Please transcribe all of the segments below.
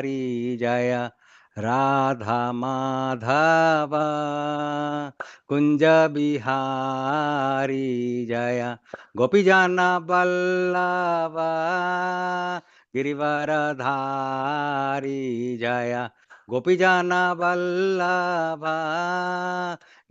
Bihari Jaya Radha Madhava Kunja Bihari Jaya Gopijana Vallabha Girivaradhari Jaya Gopijana Vallabha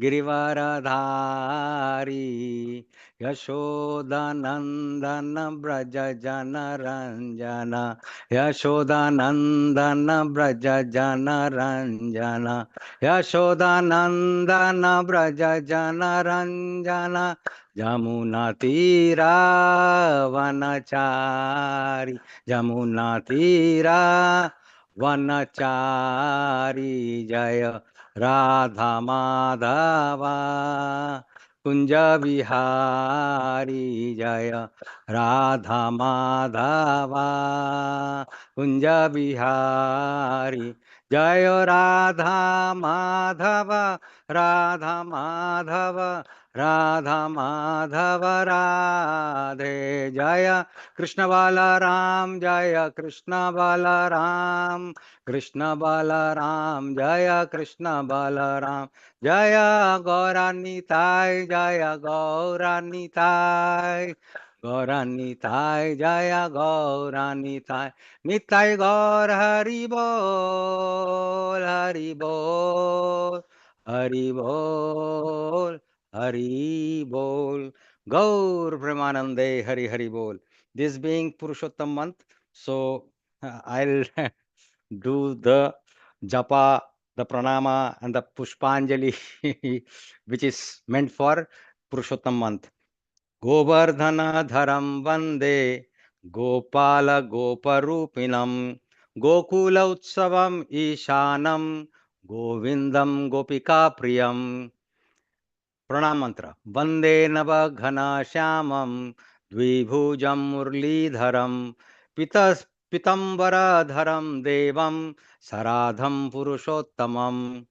Girivaradhari Yashodanandana Braja Jana Ranjana Yashodanandana Braja Jana Ranjana Yashodanandana Braja Jana Ranjana Jamuna Tira Vanachari Jamuna Tira Vanachari Jaya Radha Madhava Kunja Bihari Jaya Radha Madhava Kunja Bihari Jaya Radha Madhava Radha Madhava Radha Madhava Radhe Jaya Krishna Balaram Jaya Krishna Balaram Krishna Balaram Jaya Krishna Balaram Jaya Gauranitai Jaya Gauranitai Gauranitai Jaya Gauranitai Nitai Gaur Hari Bol Hari Bol Hari Bol Hari Bol Gaur Premanande Hari Hari Bol. This being Purushottam month, so I'll do the japa, the pranama, and the pushpanjali, which is meant for Purushottam month. Govardhana dharam vande, Gopala goparupinam, Gokula utsavam ishanam, Govindam gopika priyam. Pranam mantra. Vande navaghana shyamam, Dvibhujam murlidharam, Pitas pitambara dharam devam, Saradham purushottamam.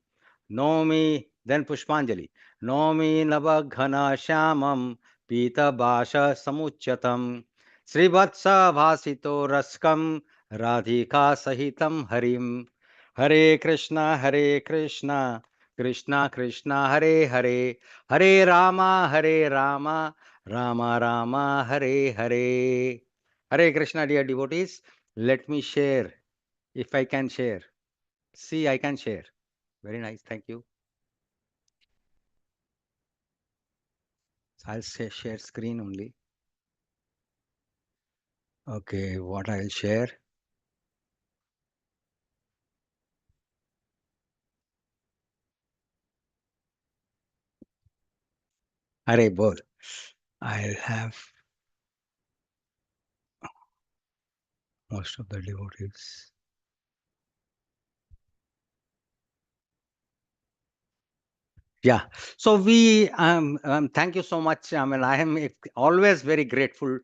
Nomi, then Pushpanjali. Nomi navaghana shyamam, Pita basha samuchatam, Srivatsa bhasito raskam, Radhika sahitam harim. Hare Krishna, Hare Krishna, Krishna Krishna, Hare Hare, Hare Rama, Hare Rama, Rama Rama, Hare Hare. Hare Krishna, dear devotees. Let me share, if I can share. See, I can share. Very nice, thank you. I'll say share screen only. Okay, what I'll share. Hare Bol. I'll have most of the devotees. Yeah. So we thank you so much. I mean, I am always very grateful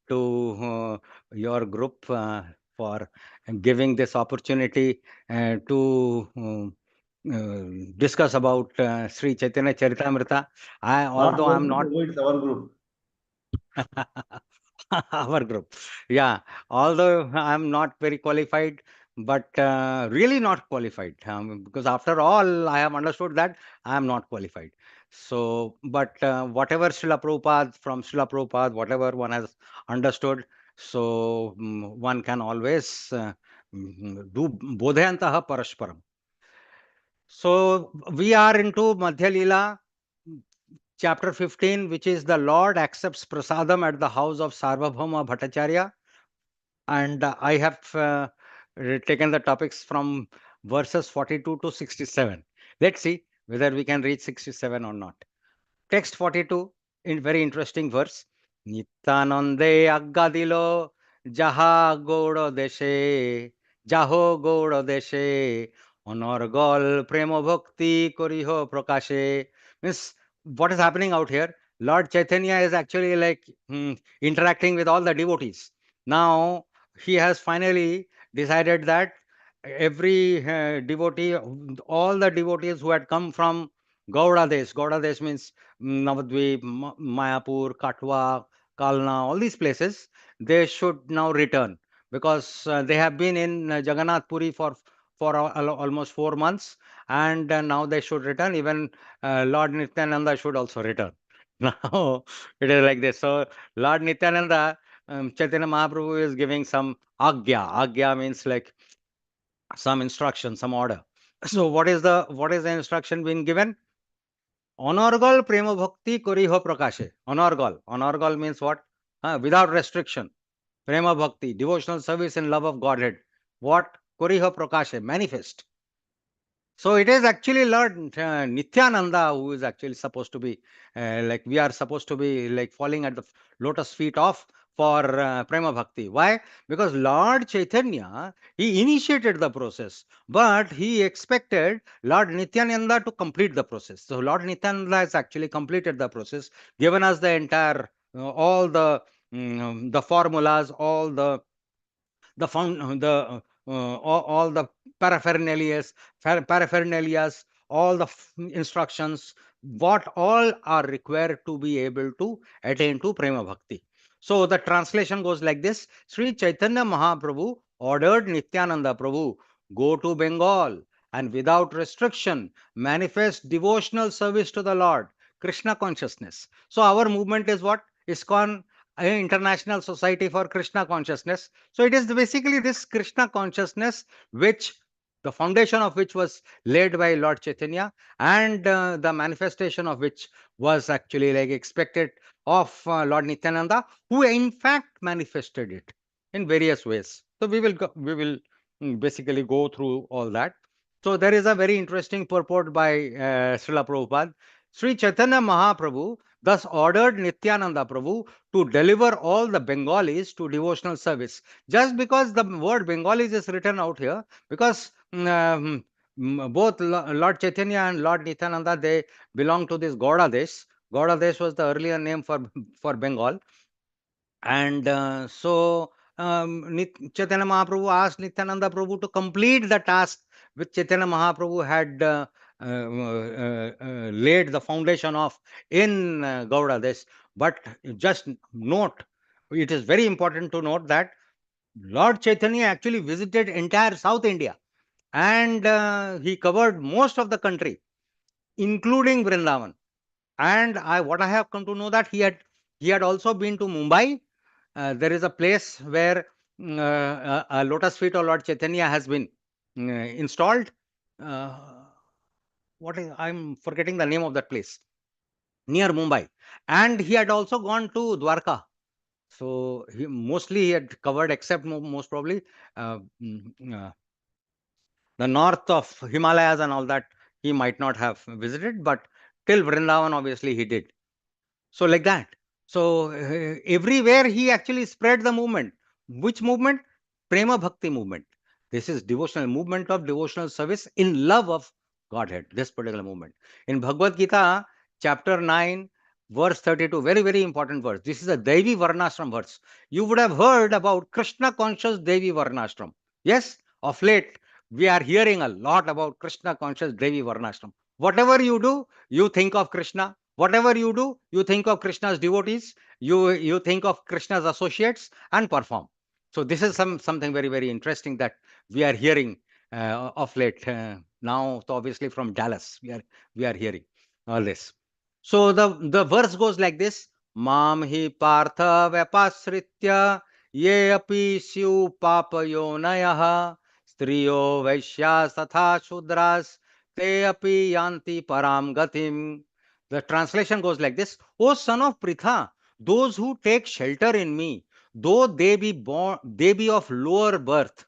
to your group for giving this opportunity to discuss about Sri Chaitanya Charitamrita. Not Although your I'm not group, it's our group. our group. Yeah, although I'm not very qualified, but really not qualified, because after all, I have understood that I am not qualified. So, but whatever Srila Prabhupada, from Srila Prabhupada, whatever one has understood, so one can always do bodhayantaha parasparam. So, we are into Madhya Lila, chapter 15, which is the Lord accepts Prasadam at the house of Sārvabhauma Bhattacharya. And I have taken the topics from verses 42 to 67. Let's see whether we can reach 67 or not. Text 42, in very interesting verse. Nityanande aggadilo jaha godo deshe, jaho godo deshe, onorgol premo bhakti koriho prakashe. Means what is happening out here? Lord Chaitanya is actually like interacting with all the devotees. Now he has finally decided that every devotee, all the devotees who had come from Gauda Desh means Navadvip, Mayapur, Katwa, Kalna, all these places, they should now return. because they have been in Jagannath Puri for almost 4 months, and now they should return. Even Lord Nityananda should also return. Now it is like this. So Lord Nityananda, Chaitanya Mahaprabhu is giving some agya. Agya means like some instruction, some order. So what is the instruction being given? Honorgal prema bhakti koriho prakashe. Honorgal. Honorgal means what? Without restriction. Prema bhakti, devotional service and love of Godhead. What? Koriho prakashe, manifest. So it is actually Lord Nityananda who is actually supposed to be like we are supposed to be like falling at the lotus feet of for Prema Bhakti. Why? Because Lord Chaitanya, he initiated the process, but he expected Lord Nityananda to complete the process. So Lord Nityananda has actually completed the process, given us the entire all the formulas, all the found all the paraphernalias paraphernalias, all the instructions, what all are required to be able to attain to prema bhakti. So the translation goes like this: Sri Chaitanya Mahaprabhu ordered Nityananda Prabhu, go to Bengal and without restriction manifest devotional service to the Lord, Krishna consciousness. So our movement is what? ISKCON, International Society for Krishna Consciousness. So it is basically this Krishna consciousness which the foundation of which was laid by Lord Chaitanya, and the manifestation of which was actually like expected of Lord Nityananda, who in fact manifested it in various ways. So we will basically go through all that. So there is a very interesting purport by Srila Prabhupada. Sri Chaitanya Mahaprabhu thus ordered Nityananda Prabhu to deliver all the Bengalis to devotional service. Just because the word Bengalis is written out here, because both Lord Chaitanya and Lord Nityananda, they belong to this Gauda Desh. Gauda Desh was the earlier name for Bengal. And Chaitanya Mahaprabhu asked Nityananda Prabhu to complete the task which Chaitanya Mahaprabhu had laid the foundation of in Gauda Desh. But just note, it is very important to note that Lord Chaitanya actually visited entire South India, and he covered most of the country, including Vrindavan. And what I have come to know that he had also been to Mumbai. There is a place where a lotus feet of Lord Chaitanya has been installed. Uh, I'm forgetting the name of that place near Mumbai, and he had also gone to Dwarka. So he had covered, except most probably uh, mm, uh, the north of Himalayas and all that. He might not have visited, but till Vrindavan, obviously, he did. So like that. So everywhere he actually spread the movement. Which movement? Prema Bhakti movement. This is devotional movement of devotional service in love of Godhead. This particular movement in Bhagavad Gita, chapter 9, verse 32. Very very important verse. This is a Devi Varnashram verse. You would have heard about Krishna conscious Devi Varnashram. Yes, of late we are hearing a lot about Krishna conscious Devi Varnashram. Whatever you do, you think of Krishna. Whatever you do, you think of Krishna's devotees, you think of Krishna's associates and perform. So this is something very very interesting that we are hearing of late now. So obviously from Dallas we are hearing all this. So the verse goes like this: Mam hi partha vyapasritya ye api syu papayonayah striyo vaishyas tatha shudras te api yanti param gatim. The translation goes like this: O son of Pritha, those who take shelter in me, though they be of lower birth,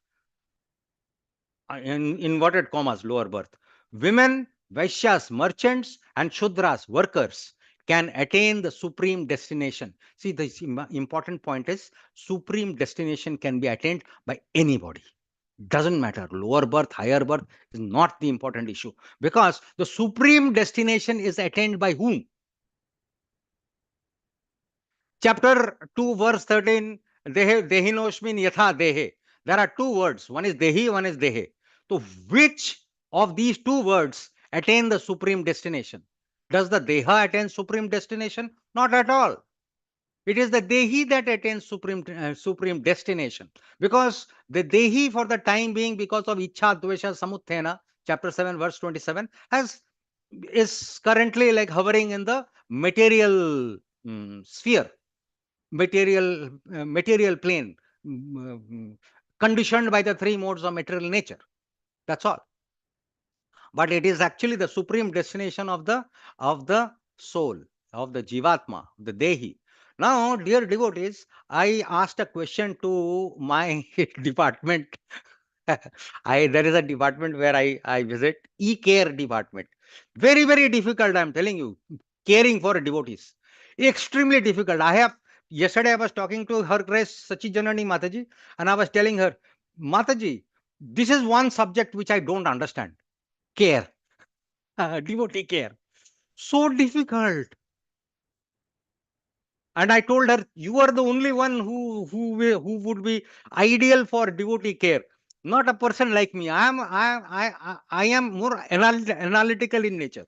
in inverted commas, lower birth, women, Vaishyas, merchants, and Shudras, workers, can attain the supreme destination. See, the important point is supreme destination can be attained by anybody. Doesn't matter, lower birth, higher birth is not the important issue, because the supreme destination is attained by whom? Chapter 2, verse 13, Dehinosmin Yatha Dehe. There are two words. One is Dehi, one is Dehe. So, which of these two words attain the supreme destination? Does the Deha attain supreme destination? Not at all. It is the Dehi that attains supreme destination. Because the Dehi, for the time being, because of Ichha Dvesha Samuthena, chapter 7, verse 27, has is currently like hovering in the material sphere, material plane, conditioned by the three modes of material nature. That's all. But it is actually the supreme destination of the soul, of the jivatma, the dehi. Now, dear devotees, I asked a question to my department. There is a department where I visit, e-care department. Very, very difficult, I'm telling you, caring for devotees. Extremely difficult. Yesterday I was talking to Her Grace Sachi Janani Mataji, and I was telling her, Mataji, this is one subject which I don't understand. Care. Devotee care. So difficult. And I told her, you are the only one who would be ideal for devotee care. Not a person like me. I am more analytical in nature,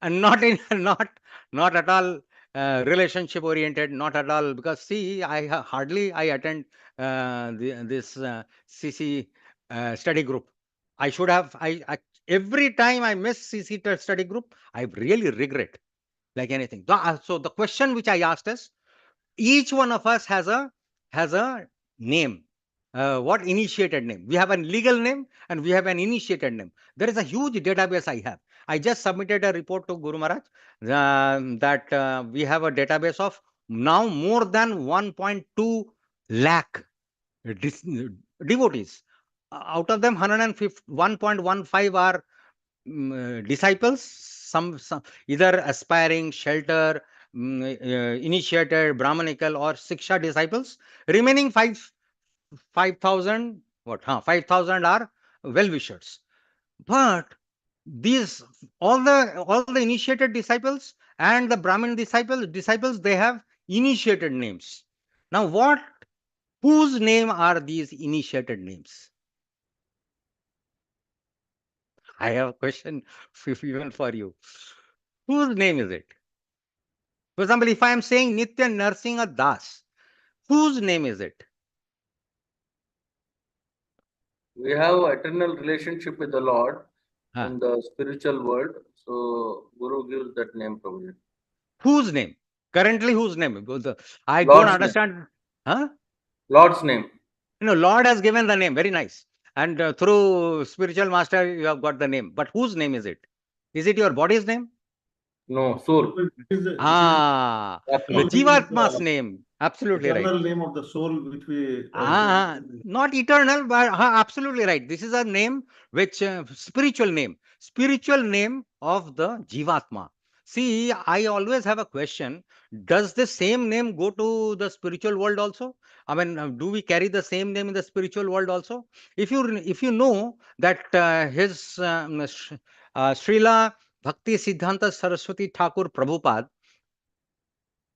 and not in not at all relationship oriented. Not at all, because see, hardly I attend this CC study group. I should have. Every time I miss CC study group, I really regret like anything. So the question which I asked is, each one of us has a name. What initiated name? We have a legal name and we have an initiated name. There is a huge database I have. I just submitted a report to Guru Maharaj that we have a database of now more than 1.2 lakh dis- devotees. Out of them, 115 are disciples, some either aspiring, shelter, initiated, Brahmanical, or Siksha disciples. Remaining 5,000, 5,000 are well wishers. But these all the initiated disciples and the Brahmin disciples, they have initiated names. Now, whose name are these initiated names? I have a question even for you. Whose name is it? For example, if I am saying Nitya Narsingha Das, whose name is it? We have eternal relationship with the Lord Huh. in the spiritual world. So Guru gives that name probably. Whose name? Currently, whose name? Because I don't Lord's name. understand. Huh? Lord's name. Lord has given the name. Very nice. And through spiritual master, you have got the name. But whose name is it? Is it your body's name? No, soul. This is Ah, the Atma. this is Jivatma's name. Absolutely right. eternal name of the soul which we Not eternal, but absolutely right. This is a name which spiritual name of the Jivatma. See, I always have a question. Does the same name go to the spiritual world also? I mean, do we carry the same name in the spiritual world also? If you know that Srila Bhakti Siddhanta Saraswati Thakur Prabhupada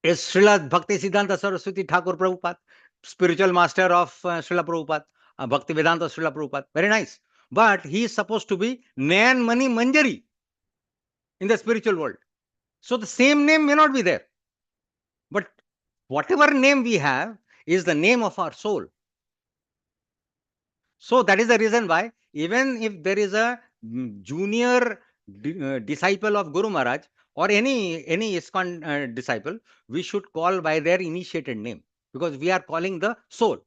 is Srila Bhakti Siddhanta Saraswati Thakur Prabhupada, spiritual master of Srila Prabhupada, Bhakti Vedanta Srila Prabhupada. Very nice. But he is supposed to be Nayan Mani Manjari in the spiritual world. So the same name may not be there. But whatever name we have is the name of our soul. So that is the reason why, even if there is a junior disciple of Guru Maharaj, or any ISKCON disciple, we should call by their initiated name, because we are calling the soul.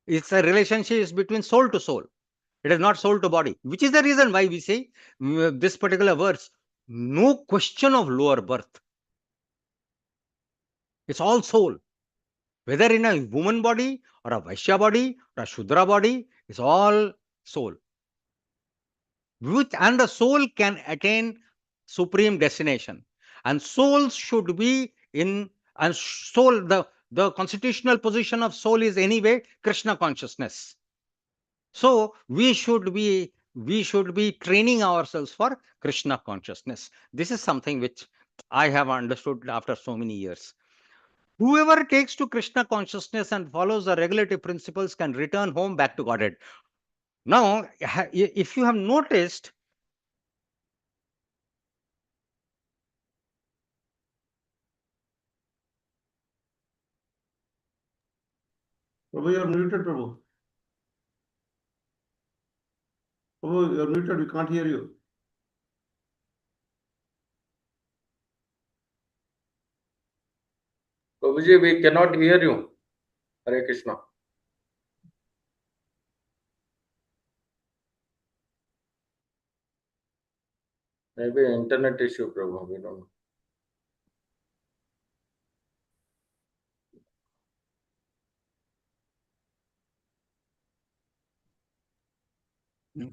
It's a relationship is between soul to soul. It is not soul to body, which is the reason why we say this particular verse, no question of lower birth. It's all soul. Whether in a woman body or a Vaishya body or a Shudra body, it's all soul. And the soul can attain supreme destination, and souls should be in, and soul, the constitutional position of soul is anyway Krishna consciousness. So we should be training ourselves for Krishna consciousness. This is something which I have understood after so many years. Whoever takes to Krishna consciousness and follows the regulative principles can return home back to Godhead. Now, if you have noticed, Prabhu, you are muted, Prabhu. Prabhu, you are muted. We can't hear you. Prabhuji, we cannot hear you. Hare Krishna. Maybe internet issue, Prabhu. We don't know.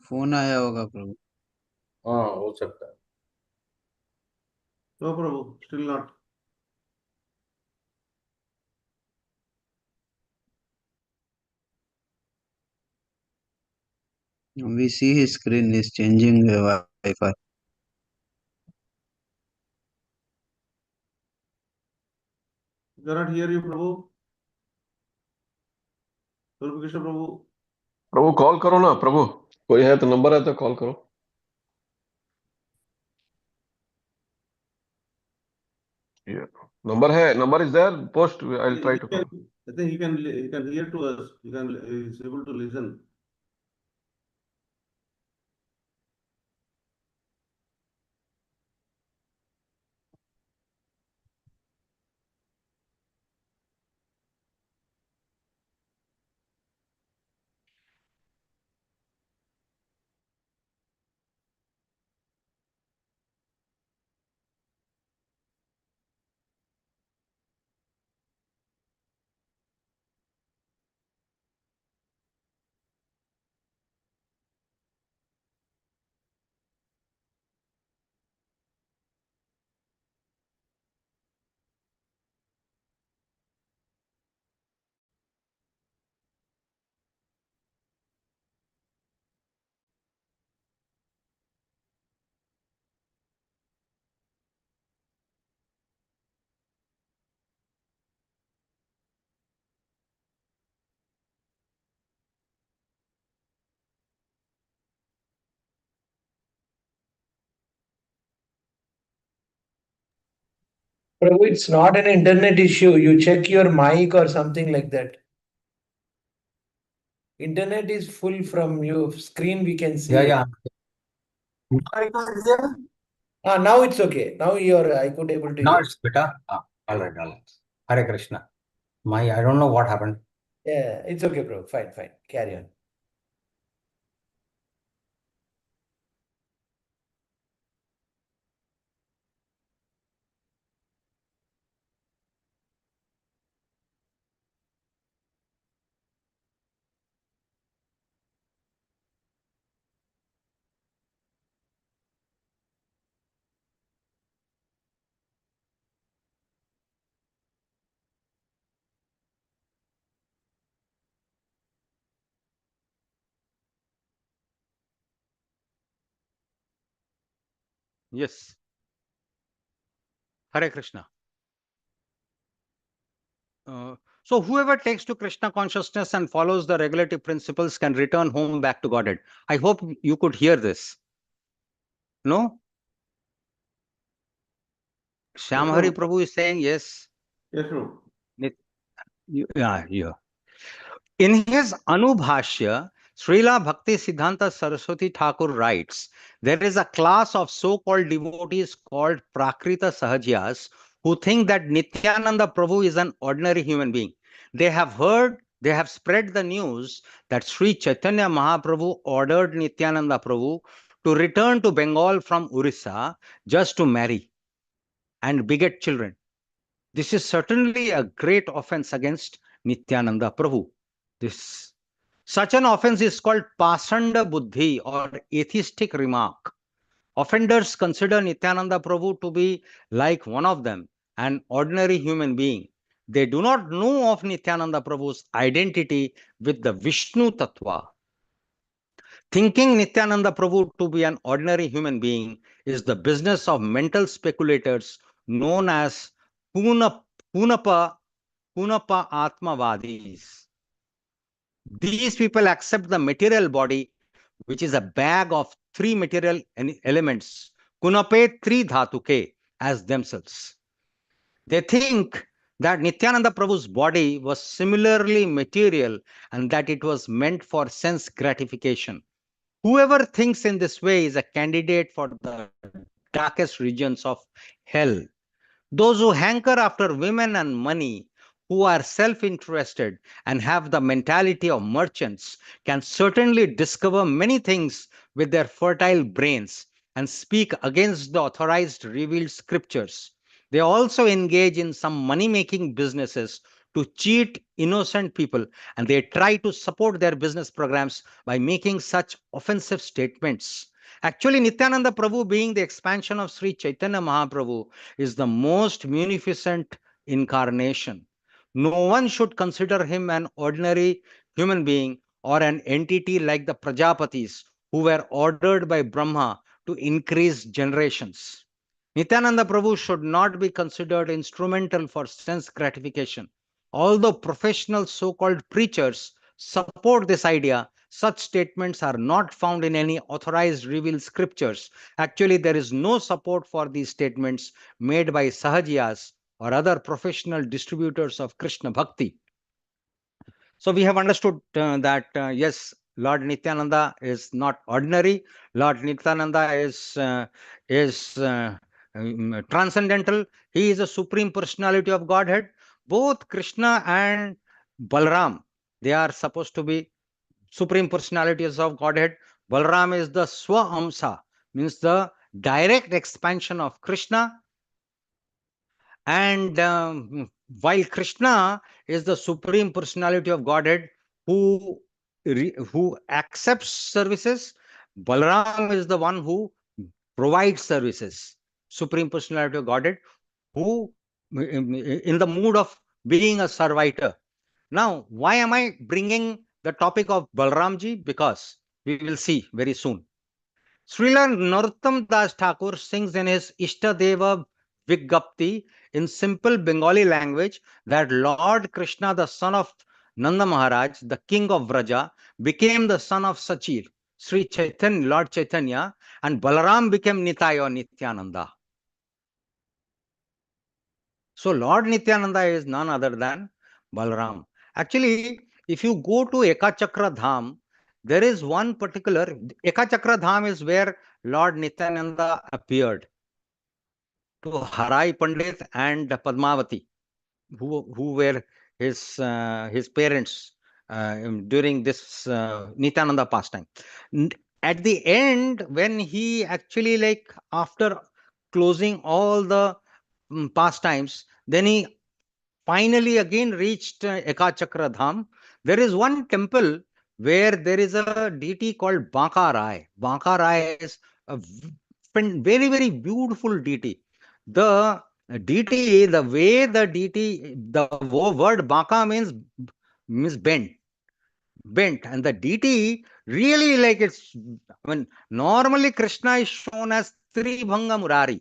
Phone आया होगा प्रभु। हाँ, हो सकता है। No, Prabhu, still not. We see his screen is changing Wi-Fi. We cannot hear you, Prabhu. Swarup Krishna Prabhu. Prabhu call करो ना प्रभु, कोई है तो नंबर है तो कॉल करो। नंबर है, number is there, post, I will try to call. I think he can hear to us. He is able to listen. Prabhu, it's not an internet issue. You check your mic or something like that. Internet is full from your screen, we can see. Yeah. Now it's okay. Now I could able to Now hear. it's better. All right. Hare Krishna. I don't know what happened. Yeah, it's okay, bro. Fine. Carry on. Yes. Hare Krishna. So whoever takes to Krishna consciousness and follows the regulative principles can return home back to Godhead. I hope you could hear this. No? Shyamhari Prabhu is saying yes. Yes, Prabhu. Yeah. In his Anubhashya, Srila Bhakti Siddhanta Saraswati Thakur writes, there is a class of so-called devotees called Prakrita Sahajyas who think that Nityananda Prabhu is an ordinary human being. They have spread the news that Sri Chaitanya Mahaprabhu ordered Nityananda Prabhu to return to Bengal from Orissa just to marry and beget children. This is certainly a great offense against Nityananda Prabhu. Such an offense is called Pasanda Buddhi or atheistic remark. Offenders consider Nityananda Prabhu to be like one of them, an ordinary human being. They do not know of Nityananda Prabhu's identity with the Vishnu Tattva. Thinking Nityananda Prabhu to be an ordinary human being is the business of mental speculators known as Punapa Atmavadis. These people accept the material body, which is a bag of three material elements, Kunape Tri Dhatuke, as themselves. They think that Nityananda Prabhu's body was similarly material and that it was meant for sense gratification. Whoever thinks in this way is a candidate for the darkest regions of hell. Those who hanker after women and money, who are self interested and have the mentality of merchants, can certainly discover many things with their fertile brains and speak against the authorized revealed scriptures. They also engage in some money making businesses to cheat innocent people, and they try to support their business programs by making such offensive statements. Actually, Nityananda Prabhu, being the expansion of Sri Chaitanya Mahaprabhu, is the most munificent incarnation. No one should consider him an ordinary human being or an entity like the Prajapatis who were ordered by Brahma to increase generations. Nityananda Prabhu should not be considered instrumental for sense gratification. Although professional so called preachers support this idea, such statements are not found in any authorized revealed scriptures. Actually, there is no support for these statements made by Sahajiyas or other professional distributors of Krishna Bhakti. So we have understood that yes, Lord Nityananda is not ordinary. Lord Nityananda is transcendental. He is a supreme personality of Godhead. Both Krishna and Balram, they are supposed to be supreme personalities of Godhead. Balram is the Swa means the direct expansion of Krishna, and while Krishna is the supreme personality of Godhead who who accepts services, Balaram is the one who provides services. Supreme personality of Godhead who in the mood of being a servitor. Now, why am I bringing the topic of Balramji? Because we will see very soon. Srila Narottam Das Thakur sings in his Ishtadeva Viggapti in simple Bengali language that Lord Krishna, the son of Nanda Maharaj, the king of Vraja, became the son of Sachir, Sri Chaitanya, Lord Chaitanya, and Balaram became Nitai or Nityananda. So Lord Nityananda is none other than Balaram. Actually, if you go to Ekachakra Dham, there is one particular Ekachakra Dham is where Lord Nityananda appeared to Harai Pandit and Padmavati, who were his parents during this Nityananda pastime. At the end, when he actually like after closing all the pastimes, then he finally again reached Ekachakra Dham. There is one temple where there is a deity called Banka Rai. Banka Rai is a very, very beautiful deity. The deity, the way the deity, the word Banka means bent, and the deity really like it's. I mean, normally Krishna is shown as Tribhanga Murari,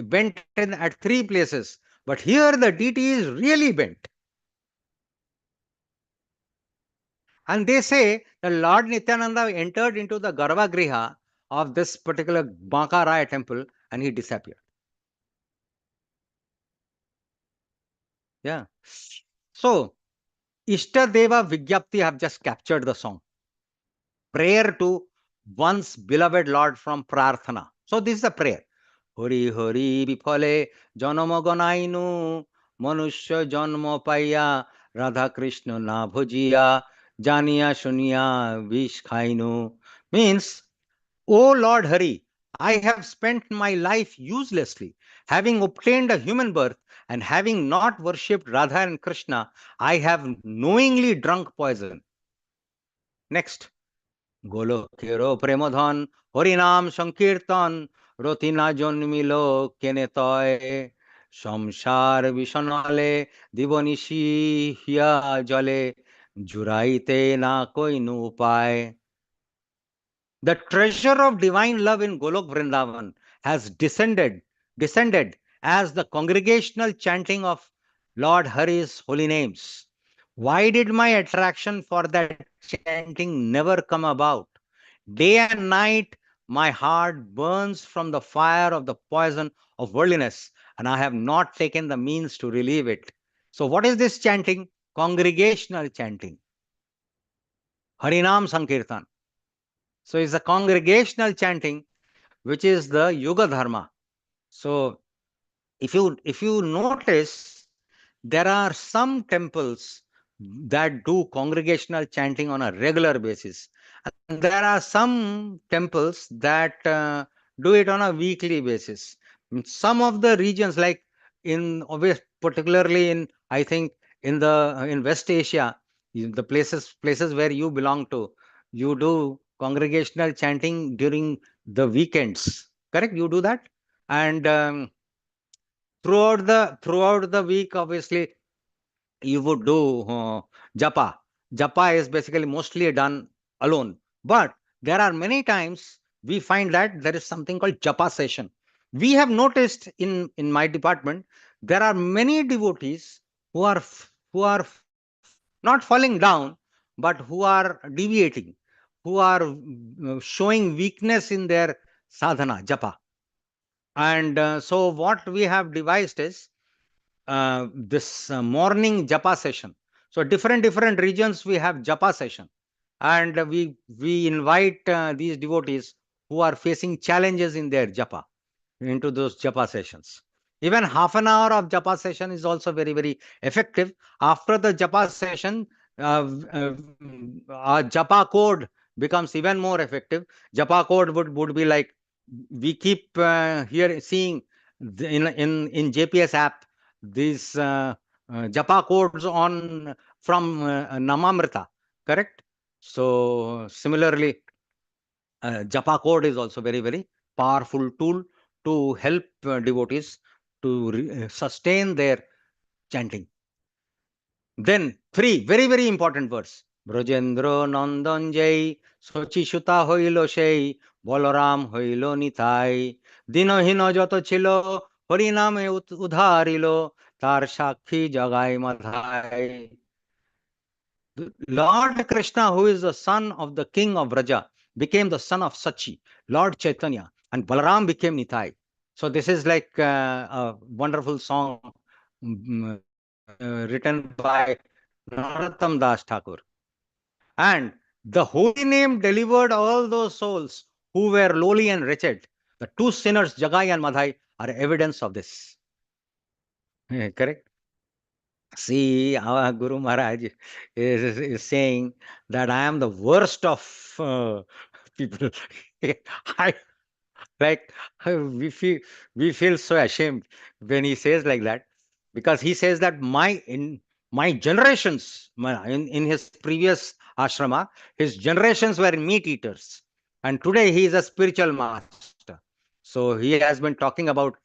bent at three places, but here the deity is really bent. And they say that Lord Nityananda entered into the Garbhagriha of this particular Banka Raya temple and he disappeared. Yeah. So, Ishta Deva Vigyapti have just captured the song. Prayer to one's beloved Lord from Prarthana. So, this is a prayer. Hori Hori Bifale Janama Ganainu Manushya Janma Paya Radha Krishna Na Bhujiya Janiya Shunya Vish Khainu means, O Lord Hari, I have spent my life uselessly, having obtained a human birth and having not worshipped Radha and Krishna, I have knowingly drunk poison. Next. গোলকেরও প্রেমধন হরিনাম সংকীর্তন রতিনা জন্মিল কেনে তয় সংসার বিষণলে দিবনিশি হিয়া জলে জুড়াইতে না কইনু উপায়. The treasure of divine love in Golok Vrindavan has descended as the congregational chanting of Lord Hari's holy names. Why did my attraction for that chanting never come about? Day and night, my heart burns from the fire of the poison of worldliness, and I have not taken the means to relieve it. So what is this chanting? Congregational chanting. Harinam Sankirtan. So it's a congregational chanting, which is the Yuga Dharma. So if you notice, there are some temples that do congregational chanting on a regular basis, and there are some temples that do it on a weekly basis. Some of the regions, like particularly in, I think, in West Asia, the places where you belong to, you do congregational chanting during the weekends. Correct? You do that, and throughout the week, obviously, you would do japa. Japa is basically mostly done alone, but there are many times we find that there is something called japa session. We have noticed in my department, there are many devotees who are not falling down, but who are deviating, who are showing weakness in their sadhana japa. And so what we have devised is this morning japa session. So different regions we have japa session, and we invite these devotees who are facing challenges in their japa into those japa sessions. Even half an hour of japa session is also very effective. After the japa session, our japa code becomes even more effective. Japa code would be like, we keep here seeing in JPS app these japa codes on from Namamrita, correct? So similarly, japa code is also very powerful tool to help devotees to sustain their chanting. Then three very important verse. Brojendro Nandan Jai, Sochisuta হইল সেই, বলরাম হইল নিতাই, দিনহীন যত ছিল, হরিনামে উধারিল, তার সাক্ষী Jagai Madhai. Lord Krishna, who is the son of the king of Vraja, became the son of Sachi, Lord Chaitanya, and Balaram became Nitai. So this is like a wonderful song written by Narottam Das Thakur. And the holy name delivered all those souls who were lowly and wretched. The two sinners, Jagai and Madhai, are evidence of this. Correct? See, our Guru Maharaj is saying that I am the worst of people. I like we feel so ashamed when he says like that, because he says that my generations, in his previous ashrama, his generations were meat eaters, and today he is a spiritual master. So he has been talking about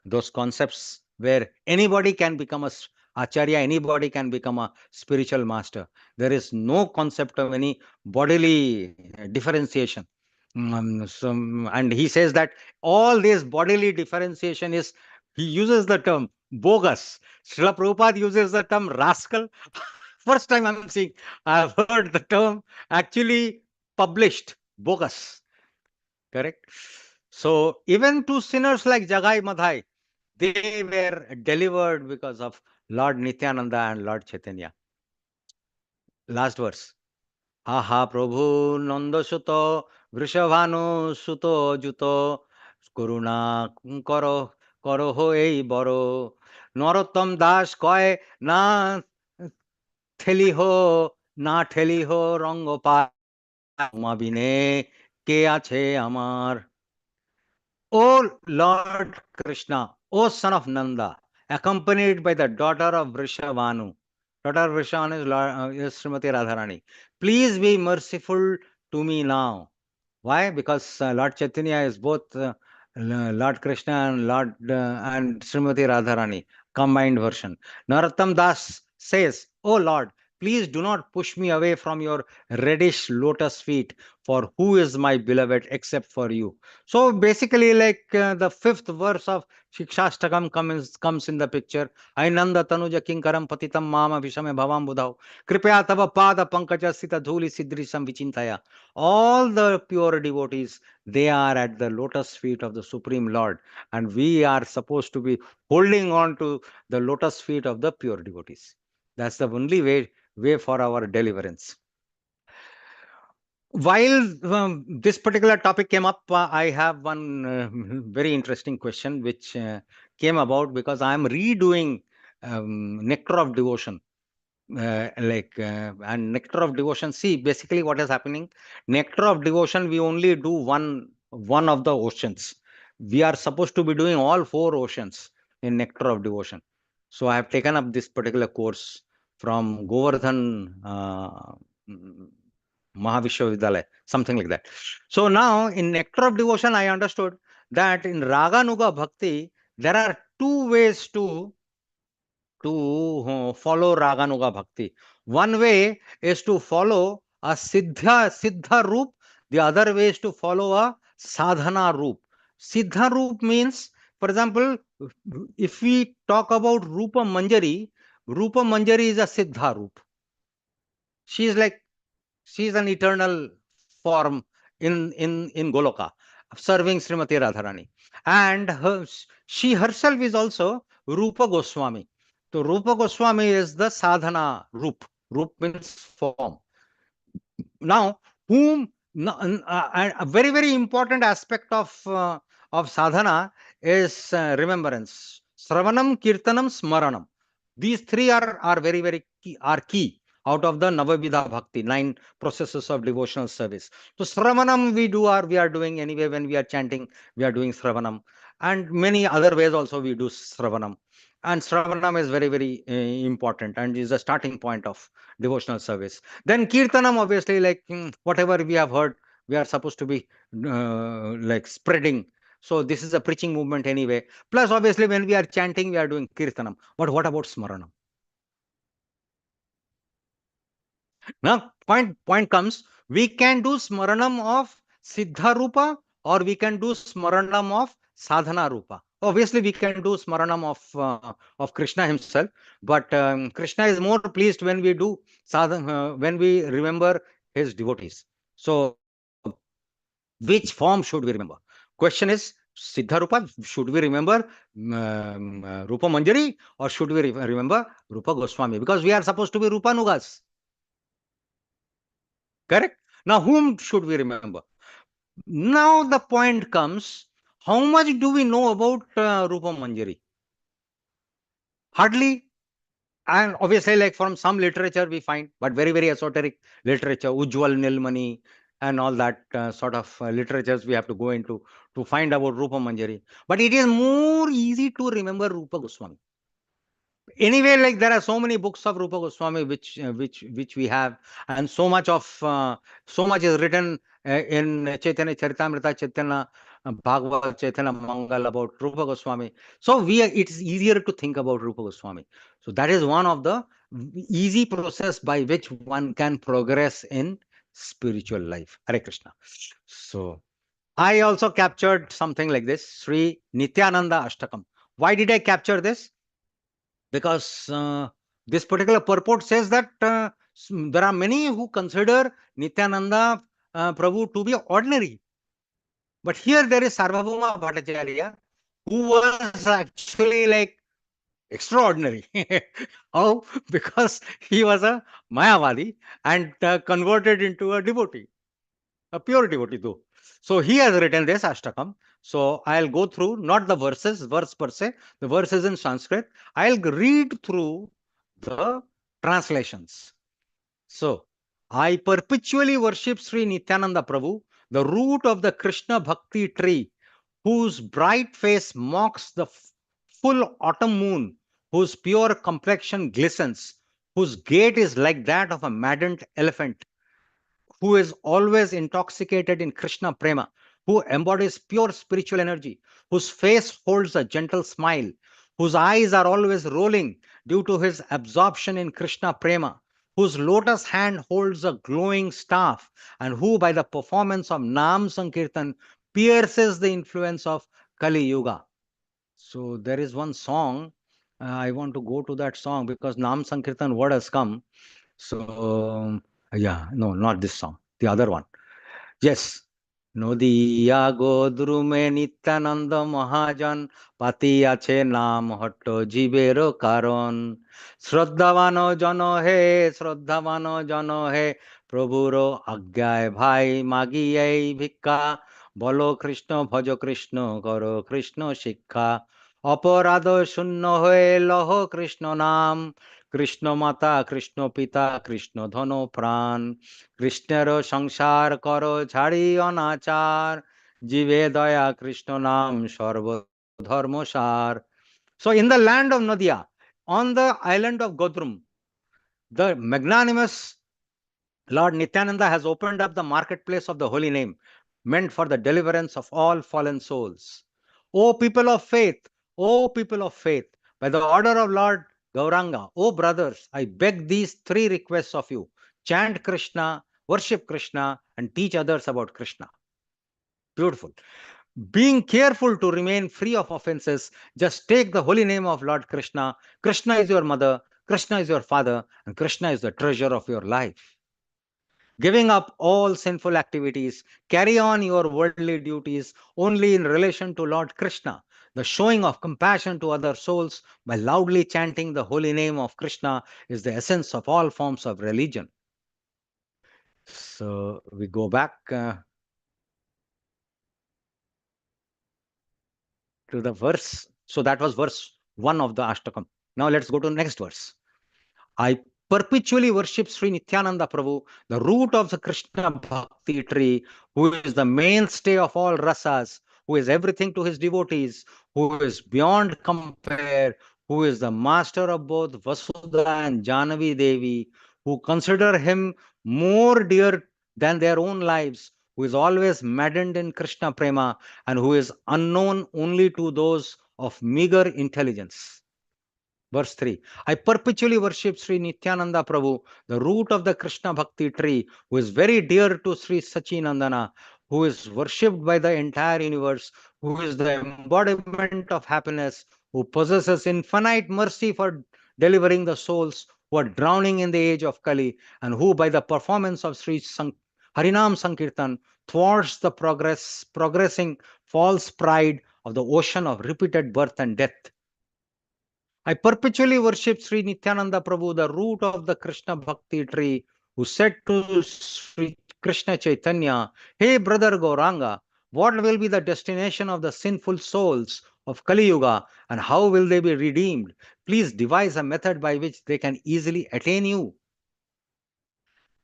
those concepts where anybody can become acharya, anybody can become a spiritual master. There is no concept of any bodily differentiation. And he says that all this bodily differentiation is, he uses the term bogus. Srila Prabhupada uses the term rascal. First time I'm seeing, I've heard the term actually published, bogus. Correct? So even two sinners like Jagai Madhai, they were delivered because of Lord Nityananda and Lord Chaitanya. Last verse. Ha ha Prabhu Nanda Suto Vrishabhanu Suto Juto Kuruna Karo Karo ho ei baro Narottam Das koi na ঠেলি হো না ঠেলি হো রঙ্গ পায় মাবিনে কে আছে আমার. O Lord Krishna, O son of Nanda, accompanied by the daughter of Vrishabhanu. Daughter of Vrishabhanu is Srimati Radharani. Please be merciful to me now. Why? Because Lord Chaitanya is both Lord Krishna and and Srimati Radharani, combined version. Narottam Das says, "Oh Lord, please do not push me away from your reddish lotus feet, for who is my beloved except for you? So basically, like the fifth verse of Shikshashtakam comes in the picture. Ainanda tanuja kinkaram patitam mama vishame bhavam budhau. Kripaya tava pada pankaja sita dhuli sidrisam vichintaya. All the pure devotees, they are at the lotus feet of the Supreme Lord, and we are supposed to be holding on to the lotus feet of the pure devotees. That's the only way for our deliverance. While this particular topic came up, I have one very interesting question which came about because I am redoing Nectar of Devotion. And Nectar of Devotion, see, basically what is happening, Nectar of Devotion, we only do one of the oceans. We are supposed to be doing all four oceans in Nectar of Devotion. So I have taken up this particular course from Govardhan Mahavishwavidyalaya, something like that. So now in Nectar of Devotion, I understood that in Raganuga Bhakti, there are two ways to follow Raganuga Bhakti. One way is to follow a Siddha Roop, the other way is to follow a Sadhana Roop. Siddha Roop means, for example, if we talk about Rupa Manjari is a Siddha Roop. She is like, she is an eternal form in Goloka, serving Srimati Radharani. And she herself is also Rupa Goswami. So Rupa Goswami is the sadhana Roop. Roop means form. Now, a very, very important aspect of sadhana is remembrance. Sravanam, Kirtanam, Smaranam. These three are very, very key out of the Navavidha Bhakti, 9 processes of devotional service. So Sravanam we are doing anyway when we are chanting, we are doing Sravanam. And many other ways also we do Sravanam. And Sravanam is very, very important and is a starting point of devotional service. Then Kirtanam, obviously, like whatever we have heard, we are supposed to be like spreading. So this is a preaching movement anyway. Plus, obviously, when we are chanting, we are doing Kirtanam. But what about Smaranam? Now, point comes, we can do Smaranam of Siddha Rupa or we can do Smaranam of Sadhana Rupa. Obviously, we can do Smaranam of Krishna himself, but Krishna is more pleased when we do sadhana, when we remember his devotees. So, which form should we remember? Question is, Siddha Rupa, should we remember Rupa Manjari or should we remember Rupa Goswami? Because we are supposed to be Rupa Nugas. Correct? Now, whom should we remember? Now, the point comes, how much do we know about Rupa Manjari? Hardly. And obviously, like from some literature we find, but very, very esoteric literature, Ujjwal Nilmani, and all that sort of literatures we have to go into to find about Rupa Manjari. But it is more easy to remember Rupa Goswami. Anyway, like there are so many books of Rupa Goswami which we have, and so much is written in Chaitanya Charitamrita, Chaitanya Bhagavad, Chaitanya Mangal about Rupa Goswami. So it's easier to think about Rupa Goswami. So that is one of the easy process by which one can progress in spiritual life. Hare Krishna. So I also captured something like this, Sri Nityananda Ashtakam. Why did I capture this? Because this particular purport says that there are many who consider Nityananda Prabhu to be ordinary. But here there is Sārvabhauma Bhattacharya, who was actually like extraordinary. How? Because he was a Mayavadi and converted into a devotee, a pure devotee though. So he has written this Ashtakam. So I'll go through, not the verse per se, the verses in Sanskrit. I'll read through the translations. So, I perpetually worship Sri Nityananda Prabhu, the root of the Krishna Bhakti tree, whose bright face mocks the full autumn moon, whose pure complexion glistens, whose gait is like that of a maddened elephant, who is always intoxicated in Krishna Prema, who embodies pure spiritual energy, whose face holds a gentle smile, whose eyes are always rolling due to his absorption in Krishna Prema, whose lotus hand holds a glowing staff, and who, by the performance of Nam Sankirtan, pierces the influence of Kali Yuga. So there is one song. I want to go to that song because Nam Sankirtan word has come. So, yeah, no, not this song, the other one. Yes. Nadia গোদ্রুমে Nityananda মহাজন পাতিয়াছে নাম হট্ট জীবের কারণ শ্রদ্ধাবান জন হে শ্রদ্ধাবান জন হে প্রভুর আজ্ঞায় ভাই মাগি এই ভিক্ষা বলো কৃষ্ণ ভজ কৃষ্ণ কর কৃষ্ণ শিক্ষা অপরাধ শূন্য হয়ে লহ কৃষ্ণ নাম কৃষ্ণ মাতা কৃষ্ণ পিতা কৃষ্ণ ধন প্রাণ কৃষ্ণের সংসার কর ছাড়ি অনাচার জীবে দয়া কৃষ্ণ নাম সর্বধর্মসার. So in the land of Nadia, on the island of Godrum, the magnanimous Lord Nityananda has opened up the marketplace of the holy name, meant for the deliverance of all fallen souls. O people of faith, O people of faith, by the order of Lord Gauranga, O brothers, I beg these three requests of you. Chant Krishna, worship Krishna, and teach others about Krishna. Beautiful. Being careful to remain free of offenses, just take the holy name of Lord Krishna. Krishna is your mother, Krishna is your father, and Krishna is the treasure of your life. Giving up all sinful activities, carry on your worldly duties only in relation to Lord Krishna. The showing of compassion to other souls by loudly chanting the holy name of Krishna is the essence of all forms of religion. So we go back to the verse. So that was verse 1 of the Ashtakam. Now let's go to the next verse. I perpetually worship Sri Nityananda Prabhu, the root of the Krishna Bhakti tree, who is the mainstay of all rasas, who is everything to his devotees, who is beyond compare, who is the master of both Vasudha and Janavi Devi, who consider him more dear than their own lives, who is always maddened in Krishna Prema, and who is unknown only to those of meager intelligence. Verse 3. I perpetually worship Sri Nityananda Prabhu, the root of the Krishna Bhakti tree, who is very dear to Sri Sachinandana, who is worshipped by the entire universe, who is the embodiment of happiness, who possesses infinite mercy for delivering the souls who are drowning in the age of Kali, and who, by the performance of Sri Harinam Sankirtan, thwarts the progressing false pride of the ocean of repeated birth and death. I perpetually worship Sri Nityananda Prabhu, the root of the Krishna Bhakti tree, who said to Sri Krishna Chaitanya, Hey brother Gauranga, what will be the destination of the sinful souls of Kali Yuga, and how will they be redeemed? Please devise a method by which they can easily attain you.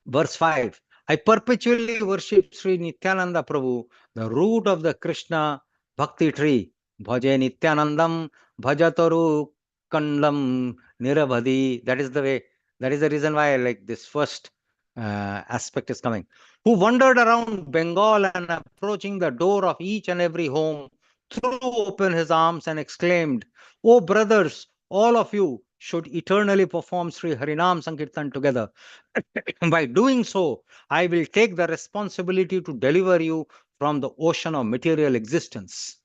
Verse 5. I perpetually worship Sri Nityananda Prabhu, the root of the Krishna Bhakti tree. Bhaje Nityanandam, Bhajataru Kandam Niravadi. That is the way, that is the reason why I like this first aspect is coming. Who wandered around Bengal and approaching the door of each and every home, threw open his arms and exclaimed, Oh brothers, all of you should eternally perform Sri Harinam Sankirtan together. By doing so, I will take the responsibility to deliver you from the ocean of material existence.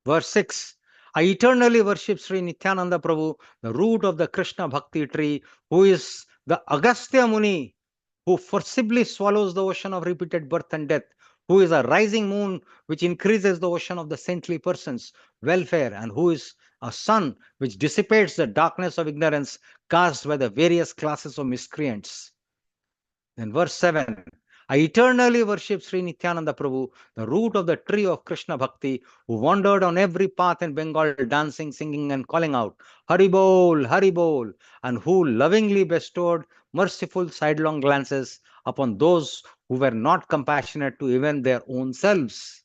Verse 6. I eternally worship Sri Nityananda Prabhu, the root of the Krishna Bhakti tree, who is the Agastya Muni, who forcibly swallows the ocean of repeated birth and death, who is a rising moon which increases the ocean of the saintly person's welfare, and who is a sun which dissipates the darkness of ignorance cast by the various classes of miscreants. Then verse 7. I eternally worship Sri Nityananda Prabhu, the root of the tree of Krishna Bhakti, who wandered on every path in Bengal, dancing, singing, and calling out, Hari Bol, Hari Bol, and who lovingly bestowed merciful sidelong glances upon those who were not compassionate to even their own selves.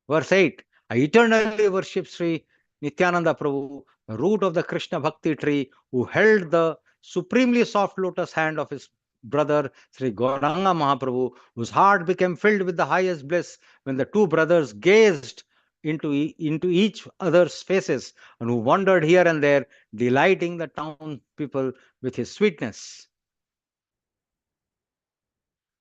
Verse 8. I eternally worship Sri Nityananda Prabhu, the root of the Krishna Bhakti tree, who held the supremely soft lotus hand of his brother Sri Gauranga Mahaprabhu, whose heart became filled with the highest bliss when the two brothers gazed into each other's faces, and who wandered here and there, delighting the town people with his sweetness.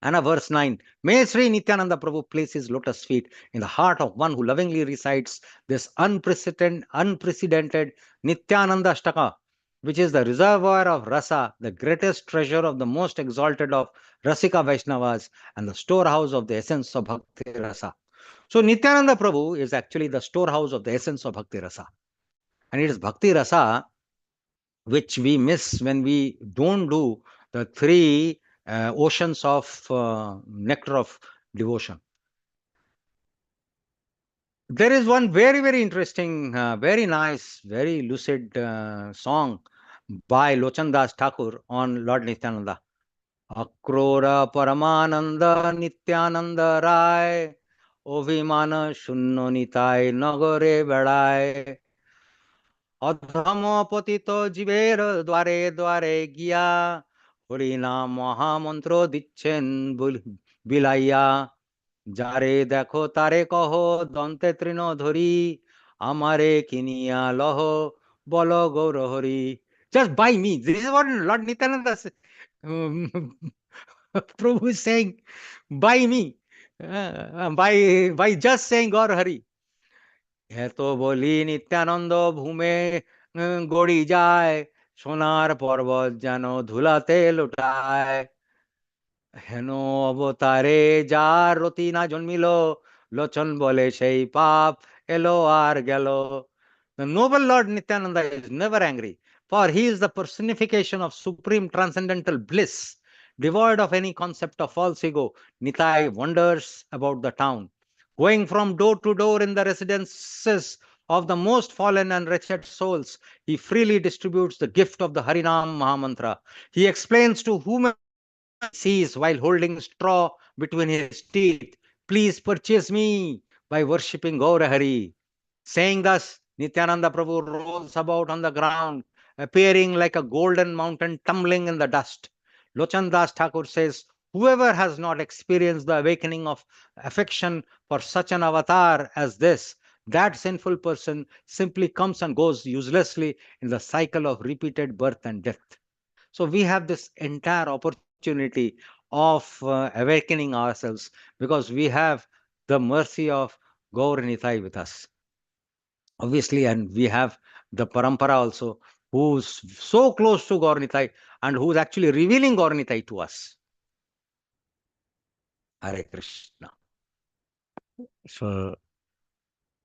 And a verse 9, may Sri Nityananda Prabhu place his lotus feet in the heart of one who lovingly recites this unprecedented Nityananda Ashtaka, which is the reservoir of rasa, the greatest treasure of the most exalted of Rasika Vaishnavas, and the storehouse of the essence of Bhakti Rasa. So Nityananda Prabhu is actually the storehouse of the essence of Bhakti Rasa. And it is Bhakti Rasa which we miss when we don't do the three oceans of nectar of devotion. There is one very, very interesting, very nice, very lucid song by Lochan Das Thakur on Lord Nityananda. Akrora Paramananda Nityananda Rai Ovimana Shunno Nitai Nagore Bedai অধম পতিত জীবের দ্বারে দ্বারে গিয়া হরিনাম মহামন্ত্র দিচ্ছেন বিলাইয়া যারে দেখো তারে কহ দন্তে তৃণ ধরি আমারে কিনিয়া লহ বল Gour Hari just by me. This is what Lord Nityananda Prabhu is saying, by me, by just saying Gaur Hari. এত বলি নিত্যানন্দ ভূমে গড়ি যায় সোনার পর্বত যেন ধুলাতে লোটায় হেন অবতারে যার রতি না জন্মিল লোচন বলে সেই পাপ এলো আর গেল The noble Lord Nityananda is never angry, for he is the personification of supreme transcendental bliss. Devoid of any concept of false ego, Nitai wanders about the town, going from door to door in the residences of the most fallen and wretched souls. He freely distributes the gift of the Harinam Mahamantra. He explains to whomever sees while holding straw between his teeth, please purchase me by worshipping Gaura Hari. Saying thus, Nityananda Prabhu rolls about on the ground, appearing like a golden mountain tumbling in the dust. Lochan Das Thakur says, whoever has not experienced the awakening of affection for such an avatar as this, that sinful person simply comes and goes uselessly in the cycle of repeated birth and death. So we have this entire opportunity of awakening ourselves because we have the mercy of Gaur Nitai with us. Obviously, and we have the parampara also, who's so close to Gaur Nitai and who's actually revealing Gaur Nitai to us. Hare Krishna. So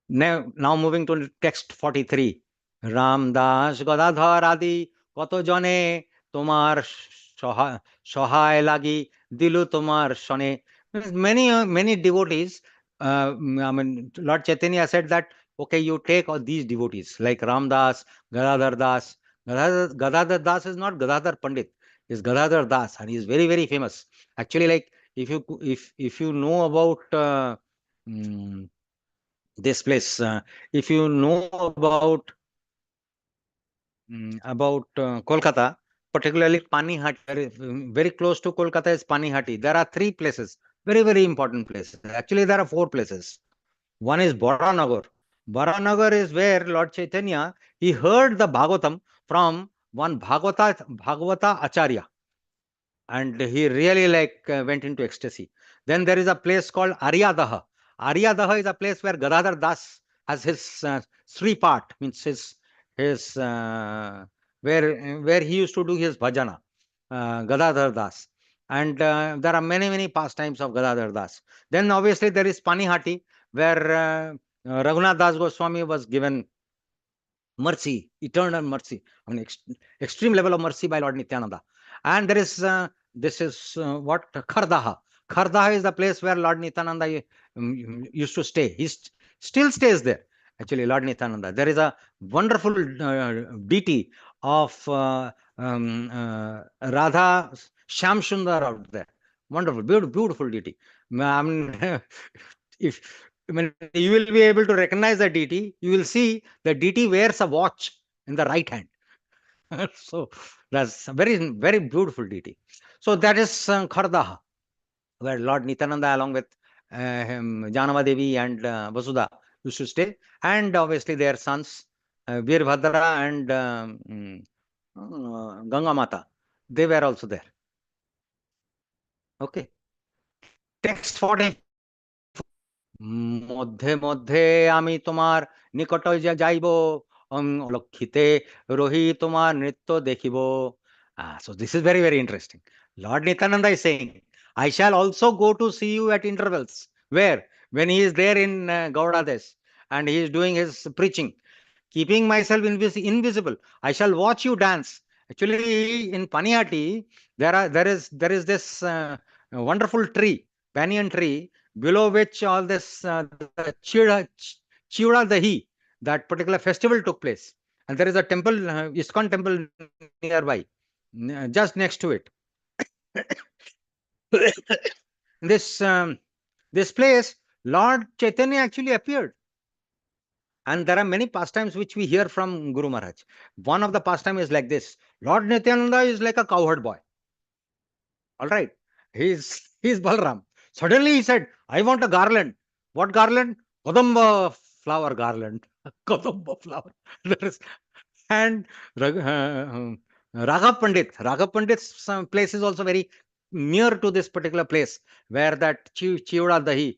now moving to text 43. Ramdas Gadadhar Adi কত জনে তোমার সহায় লাগি দিলু তোমার শনে. Many devotees, I mean, Lord Chaitanya said that, okay, you take all these devotees like Ramdas, Gadadhar Das. Gadadhar Das is not Gadadhar Pandit, is Gadadhar Das, and he is very, very famous. Actually, like if you know about this place, if you know about Kolkata, particularly Panihati, very close to Kolkata is Panihati. There are three places, very, very important places. Actually, there are four places. One is Baranagar. Baranagar is where Lord Chaitanya, he heard the Bhagavatam from one Bhagavata Acharya. And he really went into ecstasy. Then there is a place called Aryadaha. Aryadaha is a place where Gadadhar Das has his Sri part, means his where he used to do his bhajana, Gadadhar Das. And there are many, many pastimes of Gadadhar Das. Then obviously there is Panihati, where Raghunath Das Goswami was given mercy, eternal mercy, I mean, extreme level of mercy by Lord Nityananda. And there is this is what Khardaha. Khardaha is the place where Lord Nityananda used to stay. He still stays there. Actually, Lord Nityananda. There is a wonderful deity of Radha Shyam Sundar out there. Wonderful, beautiful deity. I mean, if you will be able to recognize the deity, you will see the deity wears a watch in the right hand. So that's a very, very beautiful deity. So that is Khardaha, where Lord Nityananda, along with Janama Devi and Vasudha, used to stay, and obviously their sons, Veerbhadra and Ganga Mata, they were also there. Okay. Text 44. মধ্যে মধ্যে আমি তোমার নিকট যাইব, অলক্ষিতে রহি তোমার নৃত্য দেখিব. So this is very, very interesting. Lord Nityananda is saying, I shall also go to see you at intervals. Where? When he is there in Gaudades and he is doing his preaching, keeping myself invisible. I shall watch you dance. Actually, in Paniyati, there is this wonderful tree, banyan tree, below which all this the Chiura Dahi, that particular festival took place. And there is a temple, ISKCON temple nearby, just next to it. This this place, Lord Chaitanya actually appeared. And there are many pastimes which we hear from Guru Maharaj. One of the pastime is like this. Lord Nityananda is like a cowherd boy. All right. He's Balram. Suddenly he said, I want a garland. What garland? Kadamba flower garland. Kadamba flower. There is, and Raghav Pandit's place is also very near to this particular place where that Chiuda Dahi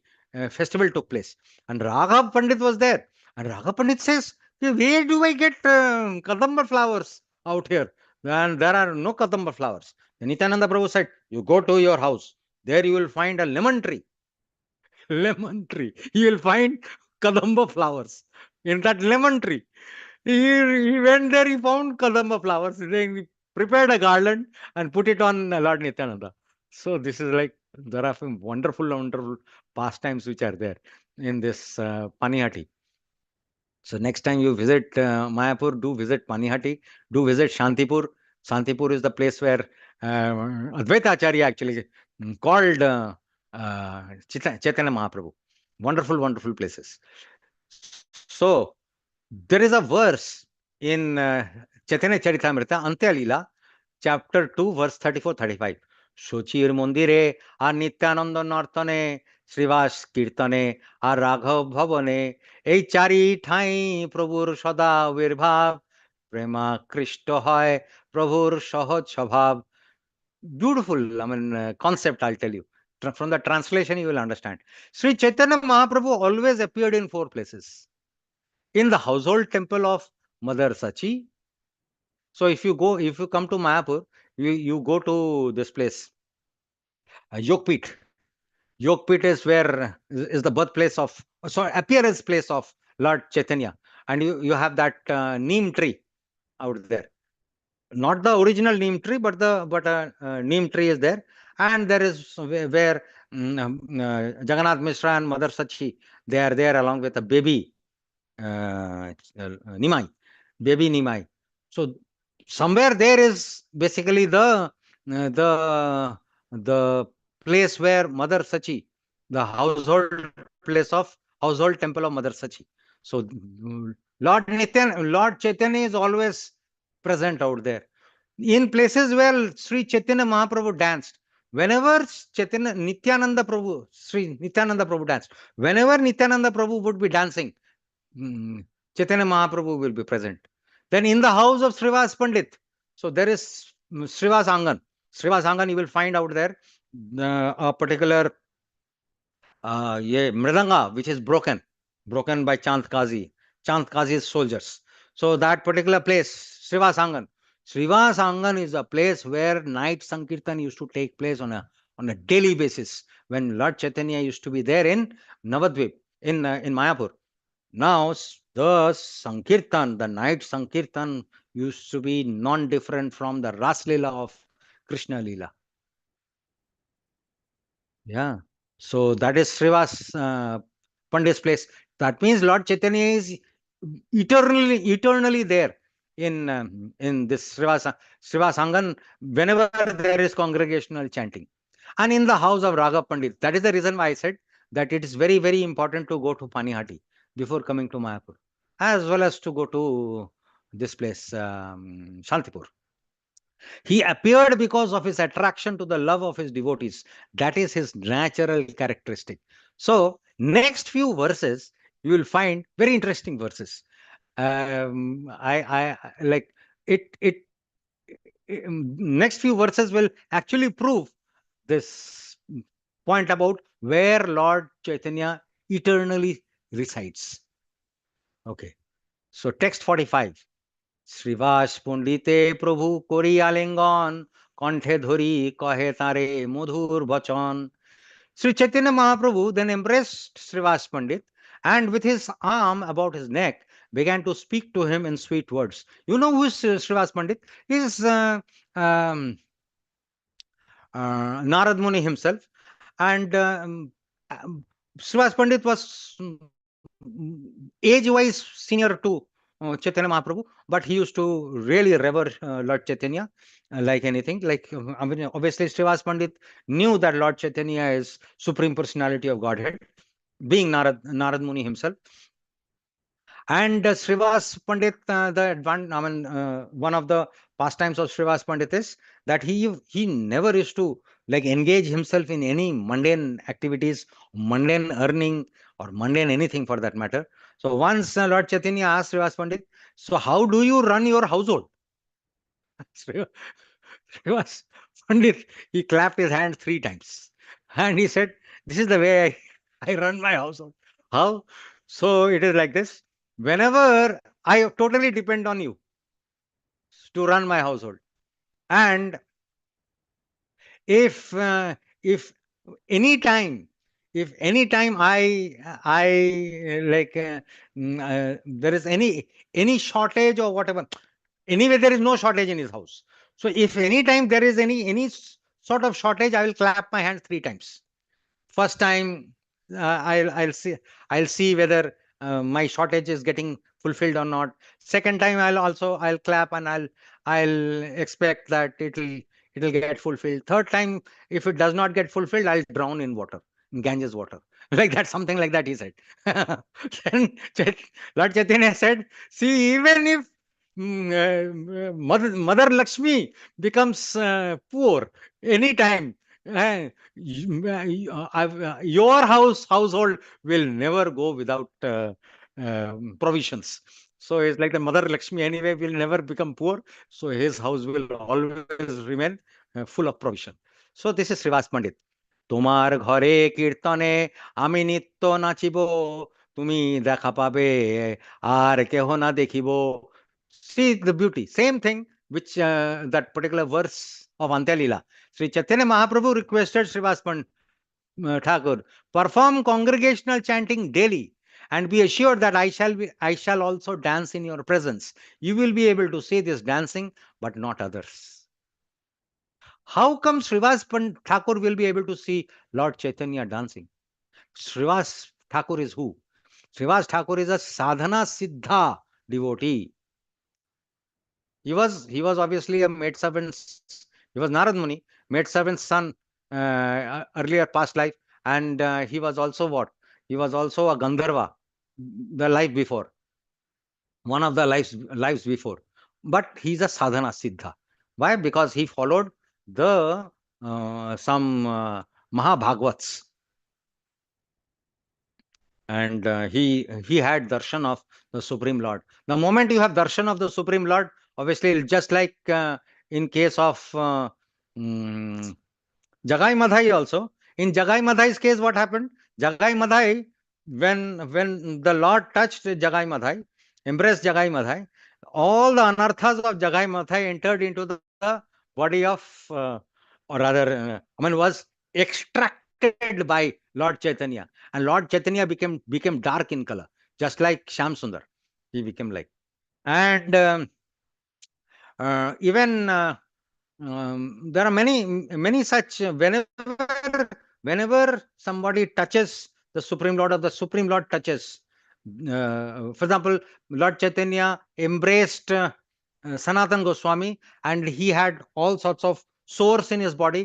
festival took place. And Raghav Pandit was there. And Raghav Pandit says, where do I get Kadamba flowers out here? And there are no Kadamba flowers. Then Nityananda Prabhu said, you go to your house. There you will find a lemon tree. Lemon tree. You will find Kadamba flowers in that lemon tree. He went there, he found Kadamba flowers. Then he prepared a garland and put it on Lord Nityananda. So this is like, there are some wonderful, wonderful pastimes which are there in this Panihati. So next time you visit Mayapur, do visit Panihati, do visit Shantipur. Shantipur is the place where Advaita Acharya actually called Chaitanya Mahaprabhu. Wonderful, wonderful places. So there is a verse in Chaitanya Charitamrita, Antya Lila, chapter 2, verse 34-35. Shochir Mondire আর নিত্যানন্দ নর্তনে শ্রীবাস কীর্তনে আর রাঘব ভবনে এই চারি ঠাঁই প্রভুর সদা আবির্ভাব প্রেমাকৃষ্ট হয় প্রভুর সহজ স্বভাব. Beautiful, I mean, concept, I'll tell you. From the translation, you will understand. Sri Chaitanya Mahaprabhu always appeared in 4 places. In the household temple of Mother Sachi. So if you come to Mayapur, you go to this place, Yogpit. Yogpit is where is the birthplace of, sorry, appearance place of Lord Chaitanya, and you have that neem tree out there. Not the original neem tree, but a neem tree is there, and there is where Jagannath Mishra and Mother Sachi, they are there along with a baby Nimai, baby Nimai. So somewhere there is basically the place where Mother Sachi, the household temple of Mother Sachi. So Lord Chaitanya is always present out there. In places where Sri Chaitanya Mahaprabhu danced, whenever Nityananda Prabhu danced, whenever Nityananda Prabhu would be dancing, Chaitanya Mahaprabhu will be present. Then in the house of Srivas Pandit, so there is Srivas Angan. Srivas Angan, you will find out there a particular mridanga which is broken by Chand Kazi's soldiers. So that particular place, Srivas Angan. Srivas Angan is a place where night Sankirtan used to take place on a daily basis when Lord Chaitanya used to be there in Navadvip, in Mayapur. Now, the Sankirtan, the night Sankirtan used to be non-different from the Ras Lila of Krishna Lila. Yeah. So that is Srivas Pandit's place. That means Lord Chaitanya is eternally there in this Srivas Angan whenever there is congregational chanting. And in the house of Raghav Pandit. That is the reason why I said that it is very, very important to go to Panihati before coming to Mayapur, as well as to go to this place, Shantipur. He appeared because of his attraction to the love of his devotees. That is his natural characteristic. So, next few verses, you will find very interesting verses. I like it. Next few verses will actually prove this point about where Lord Chaitanya eternally resides. Okay. So text 45. Srivas পণ্ডিতে প্রভু করি আলিঙ্গন কণ্ঠে ধরি কহে তারে মধুর বচন. Sri Chaitanya Mahaprabhu then embraced Srivas Pandit and with his arm about his neck began to speak to him in sweet words. You know who is Srivas Pandit? He is um, Narad Muni himself. And Srivas Pandit was age-wise senior to Chaitanya Mahaprabhu, but he used to really revere Lord Chaitanya like anything. Like, I mean, obviously, Srivas Pandit knew that Lord Chaitanya is Supreme Personality of Godhead, being Narad Muni himself. And Srivas Pandit, one of the pastimes of Srivas Pandit is that he never used to like engage himself in any mundane activities, mundane earning, or mundane anything for that matter. So once Lord Chaitanya asked Srivas Pandit, "So how do you run your household?" Srivas Pandit, he clapped his hands 3 times, and he said, "This is the way I run my household." How? So it is like this. Whenever I totally depend on you to run my household, and if if any time if any time I like there is any shortage or whatever, anyway there is no shortage in his house. So if any time there is any sort of shortage, I will clap my hands 3 times. First time, I'll see whether my shortage is getting fulfilled or not. Second time, I'll clap and I'll expect that it'll get fulfilled. Third time, if it does not get fulfilled, I'll drown in water, in Ganges water. Like that, something like that, he said. Then Lord Chaitanya said, "See, even if Mother Lakshmi becomes poor anytime, your household will never go without provisions." So it's like the Mother Lakshmi anyway will never become poor. So his house will always remain full of provision. So this is Srivas Pandit. তোমার ঘরে কীর্তনে আমি নিত্য নাচিব, তুমি দেখা পাবে আর কেহ না দেখিব. See the beauty. Same thing which that particular verse of Antya Lila. Sri Chaitanya Mahaprabhu requested Srivas Thakur, perform congregational chanting daily and be assured that I shall also dance in your presence. You will be able to see this dancing, but not others. How come Srivas Thakur will be able to see Lord Chaitanya dancing? Srivas Thakur is who? Srivas Thakur is a sadhana siddha devotee. He was obviously a maidservant's. He was Narad Muni, maidservant's son, earlier past life, and he was also what? He was also a Gandharva, the life before, one of the lives before. But he's a sadhana siddha. Why? Because he followed the some Mahabhagavats, and he had darshan of the Supreme Lord. The moment you have darshan of the Supreme Lord, obviously, just like in case of Jagai Madhai also, in Jagai Madhai's case, what happened? Jagai Madhai, when the Lord touched Jagai Madhai, embraced Jagai Madhai, all the anarthas of Jagai Madhai entered into the body of, or rather, was extracted by Lord Chaitanya, and Lord Chaitanya became dark in color, just like Shyam Sundar. He became like, and even there are many such. Whenever somebody touches the Supreme Lord, or the Supreme Lord touches, for example, Lord Chaitanya embraced Sanatan Goswami, and he had all sorts of sores in his body.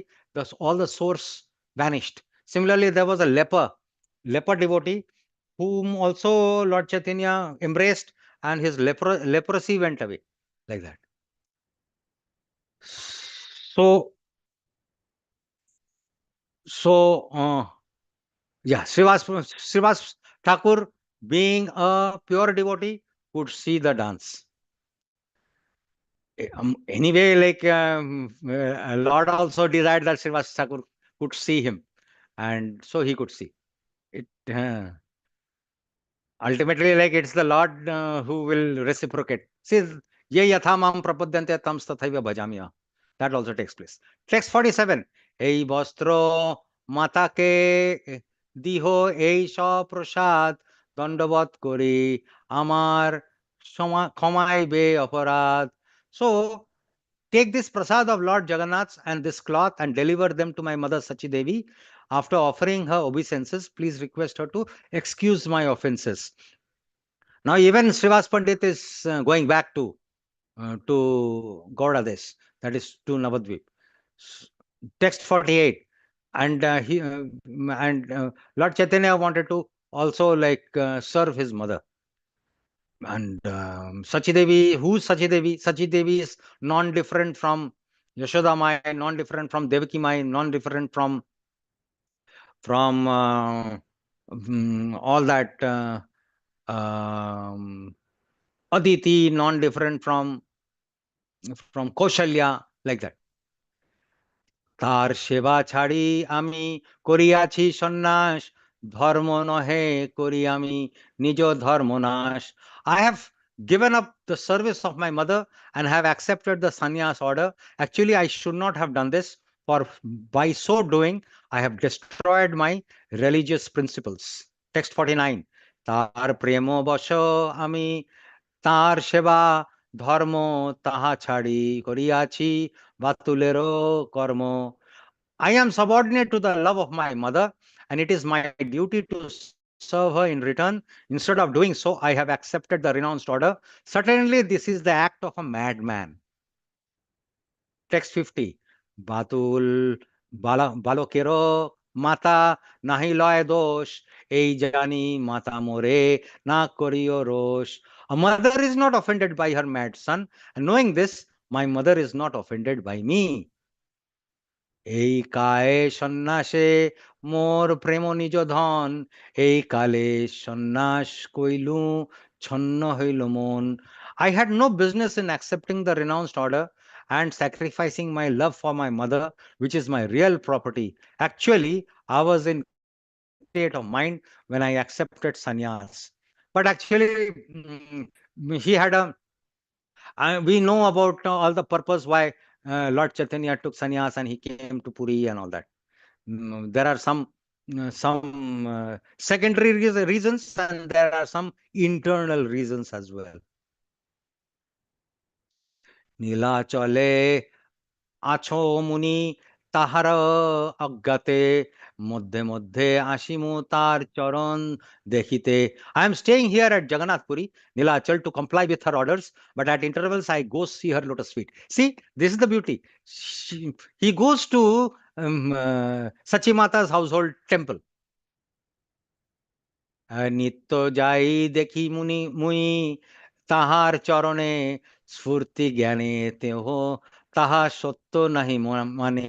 All the sores vanished. Similarly, there was a leper devotee whom also Lord Chaitanya embraced, and his leprosy went away, like that. So yeah, Srivas Thakur being a pure devotee, could see the dance. Anyway, like Lord also desired that Srivas Thakur could see him, and so he could see it. Ultimately, like it's the Lord who will reciprocate. See, ye yatha mam prapadyante tam tathaiva bhajamya. That also takes place. Text 47. এই বস্ত্র মাতাকে দিহ এই সপ্রসাদ দণ্ডবৎ করি আমার ক্ষমাইবে অপরাধ. So take this prasad of Lord Jagannath and this cloth and deliver them to my mother Sachi Devi. After offering her obeisances, please request her to excuse my offenses. Now, even Srivas Pandit is going back to Gaudades, that is to Navadvip. Text 48, and Lord Chaitanya wanted to also like serve his mother. And Sachi Devi, who's Sachi Devi? Sachi Devi is non-different from Yashoda Mai, non-different from Devaki Mai, non-different from all that Aditi, non-different from Kaushalya, like that. তার সেবা ছাড়ি আমি করিয়াছি সন্ন্যাস ধর্ম নহে করি আমি নিজ ধর্মনাশ. I have given up the service of my mother and have accepted the sannyas order. Actually, I should not have done this, for by so doing I have destroyed my religious principles. Text 49. তার প্রেম বশ আমি তার সেবা ধর্ম তাহা ছাড়ি করিয়াছি বাতুলেরও কর্ম. I am subordinate to the love of my mother, and it is my duty to serve her in return. Instead of doing so, I have accepted the renounced order. Certainly, this is the act of a madman. Text 50. বাতুল বালকেরও মাতা নাহি লয় দোষ এই জানি মাতা মোরে না করিও রোষ. A mother is not offended by her mad son, and knowing this, my mother is not offended by me. এই কায়ে সন্ন্যাসে মোর প্রেম নিজ ধন এই কালে সন্ন্যাস কইলু ছন্ন হইল মন. I had no business in accepting the renounced order and sacrificing my love for my mother, which is my real property. Actually, I was in state of mind when I accepted sannyas. But actually, he had a we know about all the purpose why Lord Chaitanya took sannyas and he came to Puri and all that. There are some secondary reasons and there are some internal reasons as well. নীলাচলে আছো মুনি তাহার অজ্ঞাতে মধ্যে মধ্যে আসিমু তার চরণ দেখিতে. I am staying here at Jagannath Puri, Nilachal, to comply with her orders, but at intervals I go see her lotus feet. See, this is the beauty. He goes to Sachi Mata's household temple. নিত্য যাই দেখি মুই তাহার চরণে স্ফূর্তি জ্ঞানে তেহ তাহা সত্য নাহি মানে.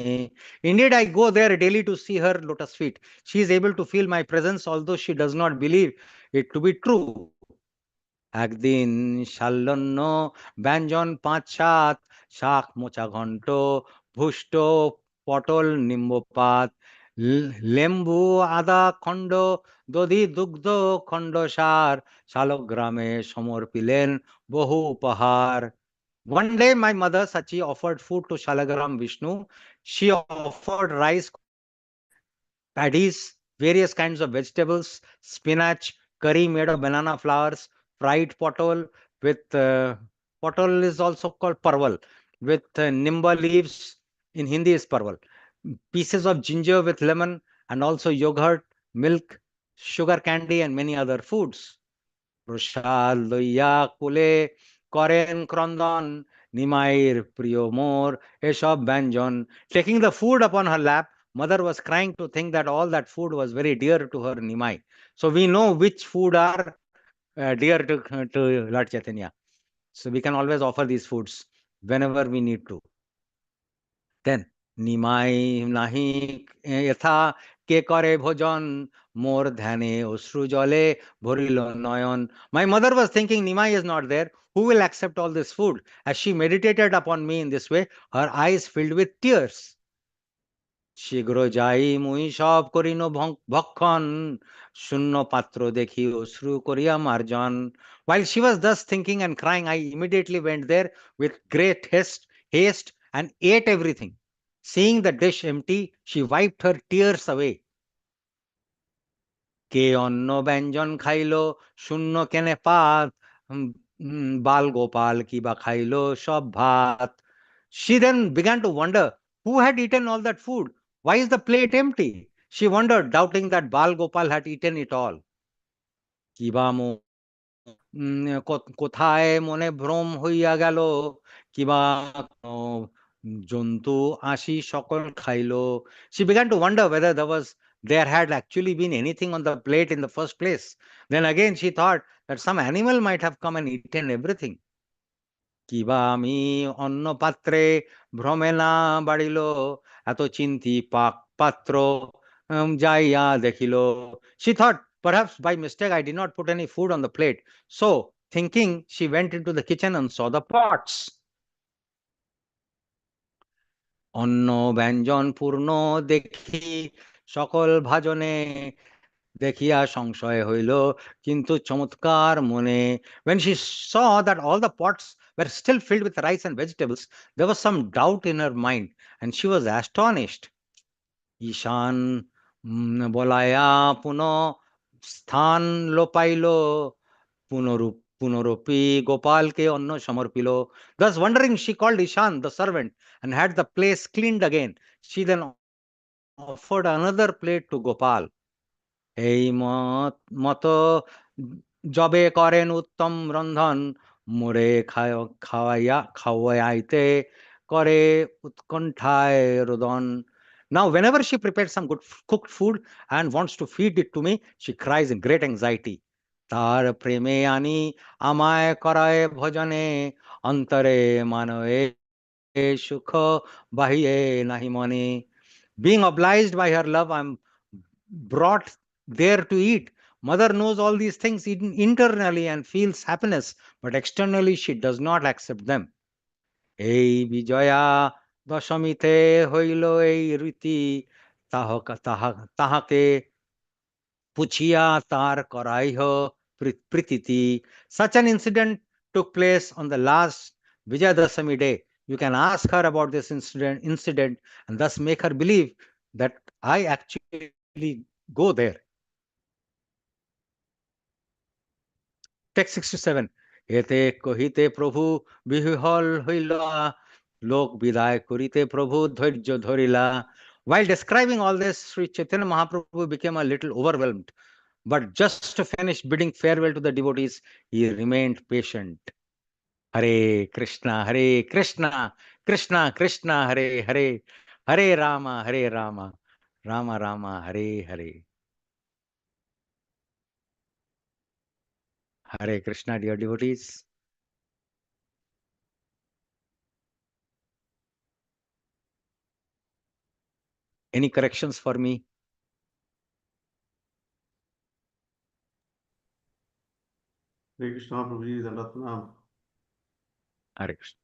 Indeed, I go there daily to see her lotus feet. She is able to feel my presence, although she does not believe it to be true. একদিন শাল্যন্ন ব্যঞ্জন 5-7 শাক মোচা ঘন্ট ভুষ্ট পটল নিম্বপাত লেম্বু আদা খণ্ড দধি দুগ্ধ খণ্ড সার শালগ্রামে সমর্পিলেন বহু উপহার. One day my mother Sachi offered food to Shalagram Vishnu. She offered rice, paddies, various kinds of vegetables, spinach, curry made of banana flowers, fried potol with potol is also called parval, with nimba leaves, in Hindi is parval, pieces of ginger with lemon, and also yogurt, milk, sugar candy, and many other foods. প্রসাদ লইয়া কুলে করেন ক্রন্দন নিমাইর প্রিয় মোর এসব ব্যঞ্জন. Taking the food upon her lap, mother was crying to think that all that food was very dear to her Nimai. So we know which food are dear to Lord Chaitanya. So we can always offer these foods whenever we need to. Then Nimai নাহি এথা কে করে ভোজন মোর ধ্যানে অশ্রু জলে ভরিল নয়ন. My mother was thinking Nimai is not there. Who will accept all this food? As she meditated upon me in this way, her eyes filled with tears. শীঘ্র যাই মুই সব করিন ভক্ষণ শূন্য পাত্র দেখি অশ্রু করিয়া মার্জন. While she was thus thinking and crying, I immediately went there with great haste and ate everything. Seeing the dish empty, she wiped her tears away. কে অন্ন ব্যঞ্জন খাইল শূন্য কেনে পাত, বাল গোপাল কি বা খাইল সব ভাত. She then began to wonder who had eaten all that food. Why is the plate empty? She wondered, doubting that Bal Gopal had eaten it all. কিবা কোথায় মনে ভ্রম হইয়া গেল, কিবা জন্তু আসি সকল খাইল. She began to wonder whether there had actually been anything on the plate in the first place. Then again she thought that some animal might have come and eaten everything. কিবা আমি অন্য পাত্রে ভ্রমে না বাড়িল, এত চিন্তি পাত্র যাইয়া দেখিল. She thought perhaps by mistake I did not put any food on the plate. So thinking, she went into the kitchen and saw the pots. অন্ন ব্যঞ্জন পূর্ণ দেখি সকল ভাজনে, দেখিয়া সংশয় হইল কিন্তু চমৎকার মনে. When she saw that all the pots were still filled with rice and vegetables, there was some doubt in her mind and she was astonished. ঈশান বলায়া পুনঃ স্থান লোপাইল, পুনরূপী গোপালকে অন্ন সমর্পিল. Thus wondering, she called Ishan, the servant, and had the place cleaned again. She then offered another plate to Gopal. এই মত যবে করেন উত্তম রন্ধন, মোরে খাওয়াইতে করে উৎকণ্ঠায় রোদন. Now, whenever she prepares some good cooked food and wants to feed it to me, she cries in great anxiety. তার প্রেমে আনি আমায় করায় ভজনে, অন্তরে মানয়ে সুখ বাহিয়ে নাহি মনে. Being obliged by her love, I'm brought there to eat. Mother knows all these things internally and feels happiness, but externally she does not accept them. এই বিজয়া দশমীতে হইল এই রীতি, তাহাকে পুছিয়া তার করাইহ প্রীতিতি. Such an incident took place on the last Vijayadashami day. You can ask her about this incident and thus make her believe that I actually go there. Text 67. এতে কহিতে প্রভু বিহ্বল হইলা, লোক বিদায় করিতে প্রভু ধৈর্য ধরিলা. While describing all this, Sri Chaitanya Mahaprabhu became a little overwhelmed. But just to finish bidding farewell to the devotees, he remained patient. Hare Krishna, Krishna Krishna, Hare Hare, Hare Rama, Rama Rama, Hare Hare. Hare Krishna, dear devotees. Any corrections for me? Hare Krishna, Prabhuji, Dandatpranam. Hare Krishna.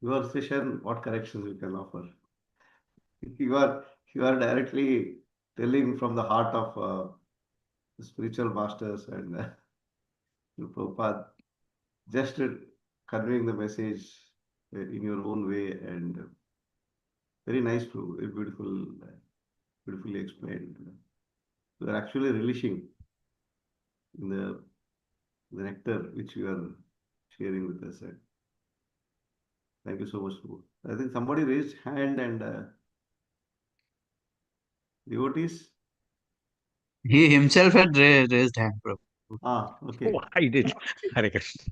Your session, what corrections you can offer? You are directly telling from the heart of the spiritual masters and Prabhupada, just conveying the message in your own way, and very nice, Prabhu, very beautiful, beautifully explained. You are actually relishing in the nectar which you are sharing with us. Thank you so much, Prabhu. I think somebody raised hand and devotees. He himself had raised hand, Prabhu. Okay. Oh, I did. Hare Krishna.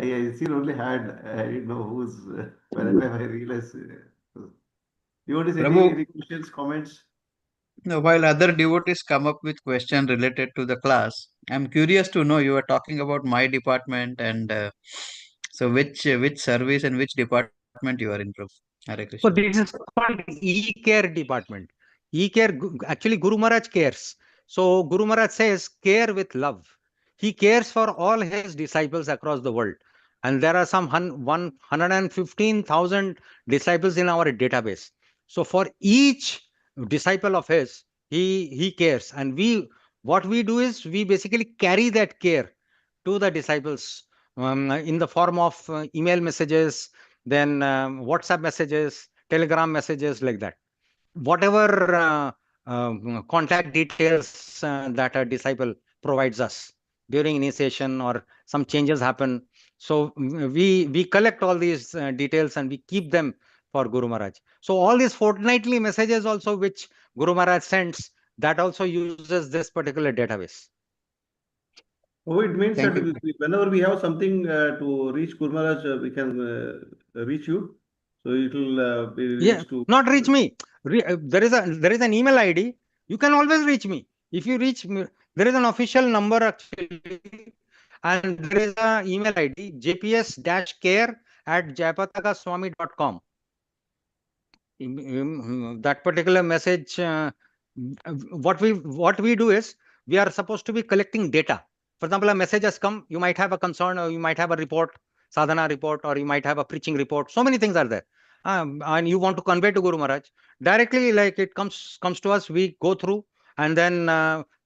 I see only hand. I didn't know who's. By the time I realized. Devotees, Prabhu, any questions, comments? now, while other devotees come up with questions related to the class, I'm curious to know, you are talking about my department, and so which service and which department you are in, Prabhu? Hare So Krishna. this is called e-care department. E-care, actually Guru Maharaj cares. So Guru Maharaj says, care with love. He cares for all his disciples across the world. And there are some 115,000 disciples in our database. So for each disciple of his, he cares. And what we do is we basically carry that care to the disciples in the form of email messages, then WhatsApp messages, Telegram messages, like that. Whatever contact details that a disciple provides us during initiation or some changes happen. So we collect all these details and we keep them for Guru Maharaj. So all these fortnightly messages also which Guru Maharaj sends, that also uses this particular database. Oh, it means Thank that you. whenever we have something to reach Guru Maharaj, we can reach you. So it will be Yeah, reached to. not reach me. There is an email ID. You can always reach me. If you reach me, there is an official number actually, and there is an email ID jps-care@jayapatakaswamy.com. That particular message, what we do is we are supposed to be collecting data. For example, a message has come, you might have a concern, or you might have a report, sadhana report, or you might have a preaching report. So many things are there. And you want to convey to Guru Maharaj directly, like it comes to us, we go through, and then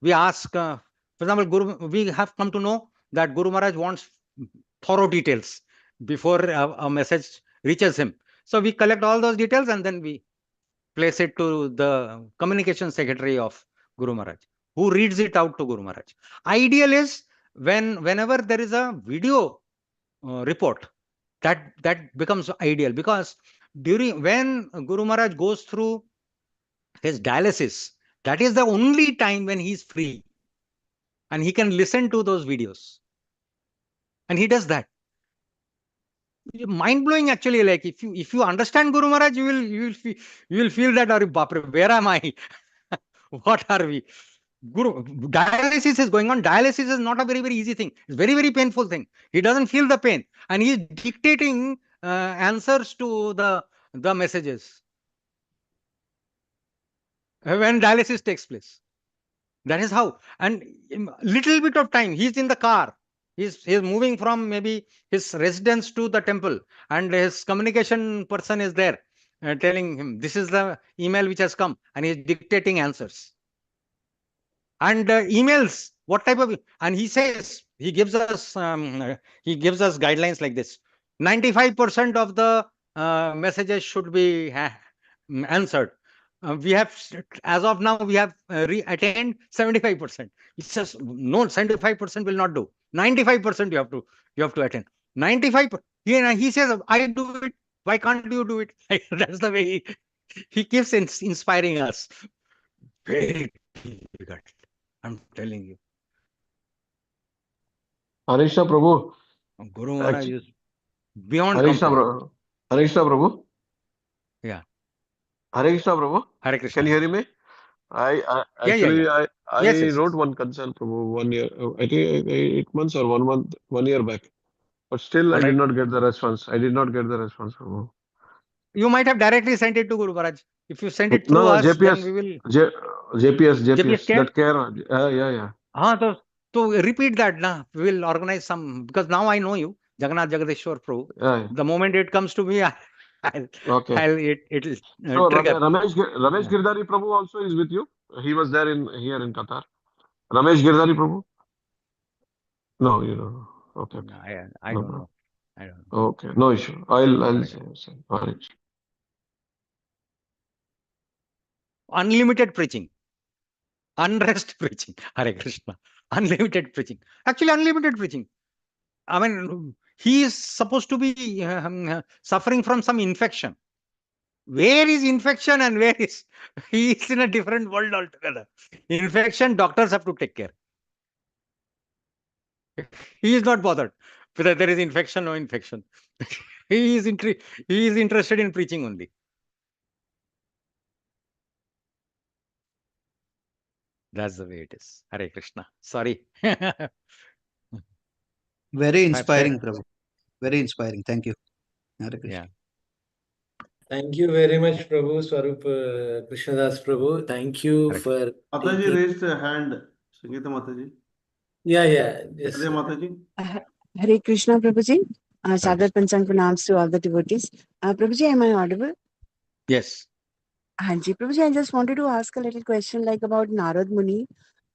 we ask, for example, we have come to know that Guru Maharaj wants thorough details before a message reaches him. So we collect all those details and then we place it to the communication secretary of Guru Maharaj, who reads it out to Guru Maharaj. Ideal is whenever there is a video report, that becomes ideal, because when Guru Maharaj goes through his dialysis, that is the only time when he is free and he can listen to those videos, and he does that. Mind blowing actually. Like if you understand Guru Maharaj, you will feel that, where am I? What are we? Guru, dialysis is going on. Dialysis is not a very easy thing. It's very painful thing. He doesn't feel the pain, and he is dictating answers to the messages when dialysis takes place. That is how. And little bit of time, he's in the car. He's moving from maybe his residence to the temple, and his communication person is there telling him this is the email which has come, and he's dictating answers. And emails, what type of, and he says, he gives us guidelines like this: 95% of the messages should be answered. We have, as of now, we have attained 75%. It says no, 75% will not do. 95% you have to attend. 95. He says, I do it. Why can't you do it? That's the way he keeps inspiring us. Very difficult, I'm telling you. Hare Krishna Prabhu. Guru Maharaj Actu- is beyond Hare Krishna compare. Prabhu. Hare Krishna Prabhu. Yeah. Hare Krishna Prabhu. Hare Can Krishna. you hear me? Yeah. Actually I Yes. wrote one concern, Prabhu, 1 year, I think 8 months or 1 month, 1 year back. But still, All I did right. not get the response. I did not get the response, Prabhu. You might have directly sent it to Guru Maharaj. If you send it No, through no, us, then JPS, we will. J, JPS JPS, care. that care. Yeah. So repeat that. Nah, we will organize some, because now I know you, Jagannath Jagadeshwar Prabhu. Yeah. The moment it comes to me, Okay. it'll So trigger. Ramesh Yeah. Girdhari Prabhu also is with you. He was there here in Qatar. Ramesh Girdhari Prabhu. No, you don't know. Okay. No, I No don't problem. know. I don't know. Okay, no issue. I'll Correct. say. All right. Unlimited preaching. Unrest preaching. Hare Krishna. Unlimited preaching. Actually, unlimited preaching. I mean, he is supposed to be suffering from some infection. Where is infection and where is he is in a different world altogether. Infection, doctors have to take care. He is not bothered whether there is infection or infection. he is interested in preaching only. That's the way it is. Hare Krishna. Sorry. Very I've said, inspiring, Prabhu. Very inspiring. Thank you. Hare Krishna. yeah. Thank you very much, Prabhu, Swarup, Krishnadas Prabhu. Thank you Correct. for Mataji taking. raised a hand. Sangeeta Mataji. Yeah, yes. Adhe Mataji. Uh, Hare Krishna, Prabhuji. Hare Sadar Krishna. Panchang pranams to all the devotees. Prabhuji, am I audible? Yes. Hanji, Prabhuji, I just wanted to ask a little question like about Narad Muni.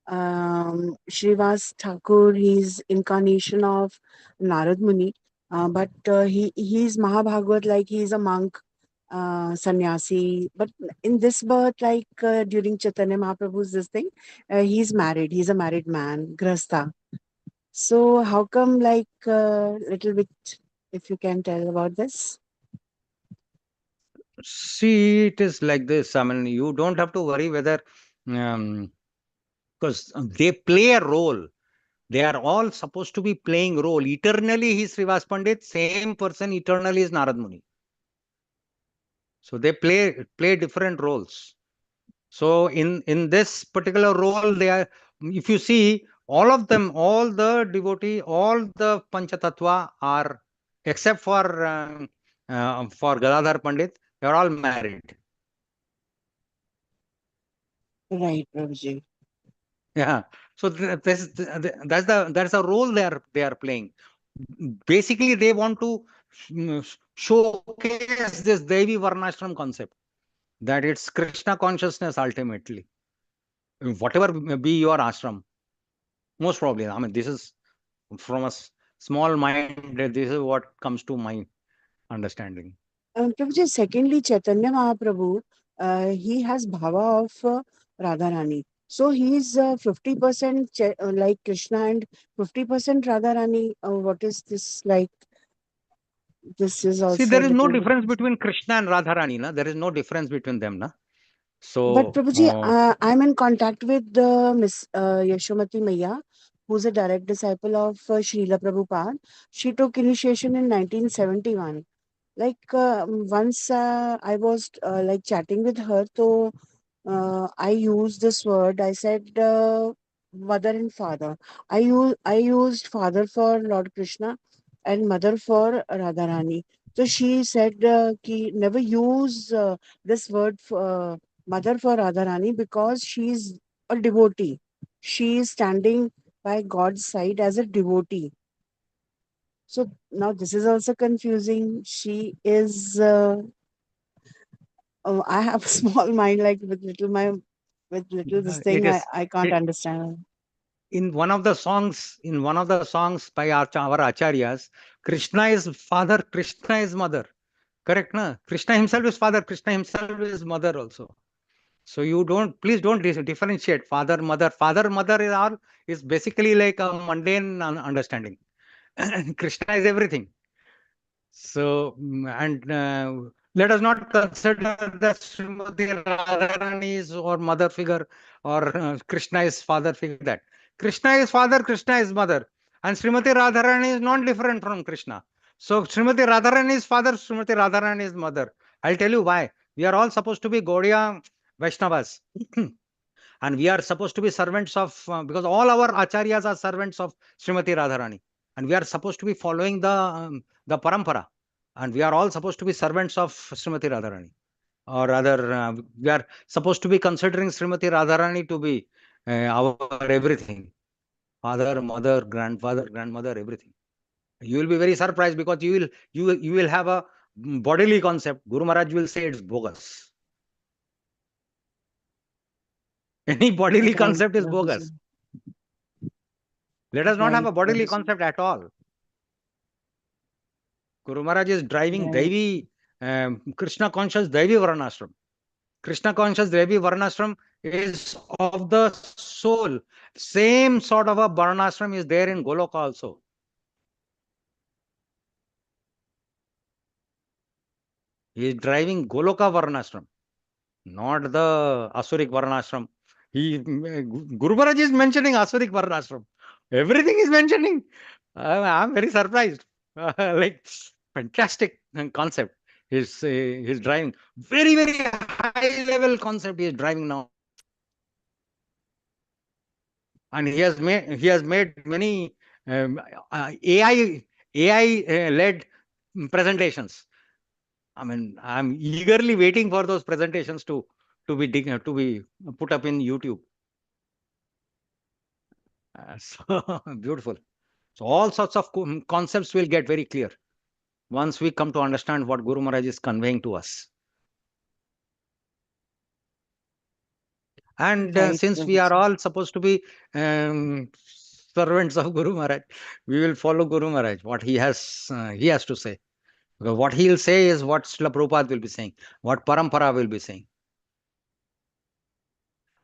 Srivas Thakur, he's incarnation of Narad Muni, but he's Mahabhagavat, like he's a monk, sannyasi. But in this birth, like during Chaitanya Mahaprabhu's this thing, he's married. He's a married man, grasta. So how come like little bit, if you can tell about this? See, it is like this. I mean, you don't have to worry whether, um, because they play a role. They are all supposed to be playing role. Eternally, he is Srivas Pandit. Same person eternally is Narad Muni. So they play different roles. So in this particular role, they are. If you see, all of them, all the devotee, all the Panchatattva are, except for Gadadhar Pandit, they are all married. Right, Prabhuji. Yeah. So that's the role they are playing. Basically, they want to showcase this Devi Varnashram concept, that it's Krishna consciousness ultimately. Whatever may be your ashram, most probably. I mean, this is from a small mind. This is what comes to my understanding. Prabhuji, secondly, Chaitanya Mahaprabhu, he has bhava of Radharani. So he's 50% like Krishna and 50% Radharani. What is this like? This is See, also there a is no little bit. difference between Krishna and Radharani. Na? There is no difference between them. Na? But So, Prabhuji, I'm in contact with Miss Yashomati Maya, who's a direct disciple of Srila Prabhupada. She took initiation in 1971. Like once I was like chatting with her, so I used this word. I said mother and father. I used father for Lord Krishna and mother for Radharani. So she said ki never use this word for mother for Radharani because she's a devotee. She is standing by God's side as a devotee. So now this is also confusing. She is. I have a small mind, like with little this it thing. I is I can't it, understand. in one of the songs by our acharyas, Krishna is father, Krishna is mother. Correct, na? Krishna himself is father, Krishna himself is mother also. So you don't, please don't differentiate father, mother. Father, mother is basically like a mundane understanding. Krishna is everything. So, and let us not consider that Srimati Radharani is or mother figure, or Krishna is father figure. That Krishna is father, Krishna is mother, and Srimati Radharani is not different from Krishna. So Srimati Radharani is father, Srimati Radharani is mother. I'll tell you why. We are all supposed to be Gaudiya Vaishnavas. And we are supposed to be servants of, because all our acharyas are servants of Srimati Radharani. And we are supposed to be following the parampara. And we are all supposed to be servants of Srimati Radharani. Or rather, we are supposed to be considering Srimati Radharani to be our everything. Father, mother, grandfather, grandmother, everything. You will be very surprised because you will have a bodily concept. Guru Maharaj will say it's bogus. Any bodily Right, concept is Prabhuji. bogus. Let us not have Right, a bodily Prabhuji. concept at all. Guru Maharaj is driving Right. Devi, Krishna conscious Devi Varnashram. Krishna conscious Devi Varnashram is of the soul. Same sort of a Varnashram is there in Goloka also. He is driving Goloka Varnashram, not the Asurik Varnashram. Guru Maharaj is mentioning Asurik Varnashram. Everything is mentioning. I'm very surprised. Like fantastic concept. He's driving very high level concept. He is driving now, and he has made many AI led presentations. I mean, I'm eagerly waiting for those presentations to be put up in YouTube. So beautiful. So all sorts of concepts will get very clear once we come to understand what Guru Maharaj is conveying to us. And Right, since we are Prabhuji. all supposed to be servants of Guru Maharaj, we will follow Guru Maharaj, what he has to say. Because what he'll say is what Srila Prabhupada will be saying, what Parampara will be saying.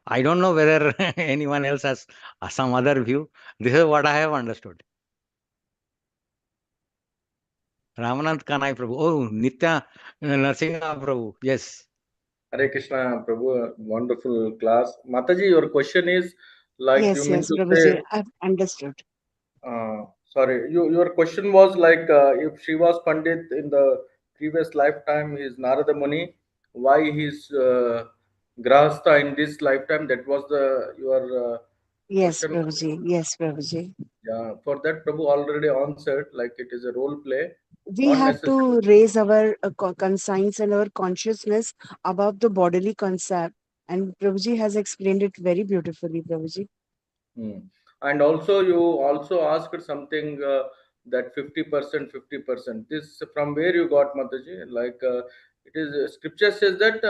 I don't know whether anyone else has some other view. This is what I have understood. Ramanand Kanai Prabhu. Oh, Nitya Narsinga Prabhu. Yes. Hare Krishna, Prabhu, wonderful class. Mataji, your question is like you Yes, mean yes, to say, Prabhuji. I've understood. sorry, your question was like if she was Pandit in the previous lifetime, he is Narada Muni, why he's Grahastha in this lifetime? That was the your Yes, question. Prabhuji. Yes, Prabhuji. Yeah, for that, Prabhu already answered, like it is a role play, We not have necessary. to raise our conscience and our consciousness above the bodily concept. And Prabhuji has explained it very beautifully, Prabhuji. Hmm. And also, you also asked something that 50%, 50%. This from where you got, Mataji? Like it is scripture says that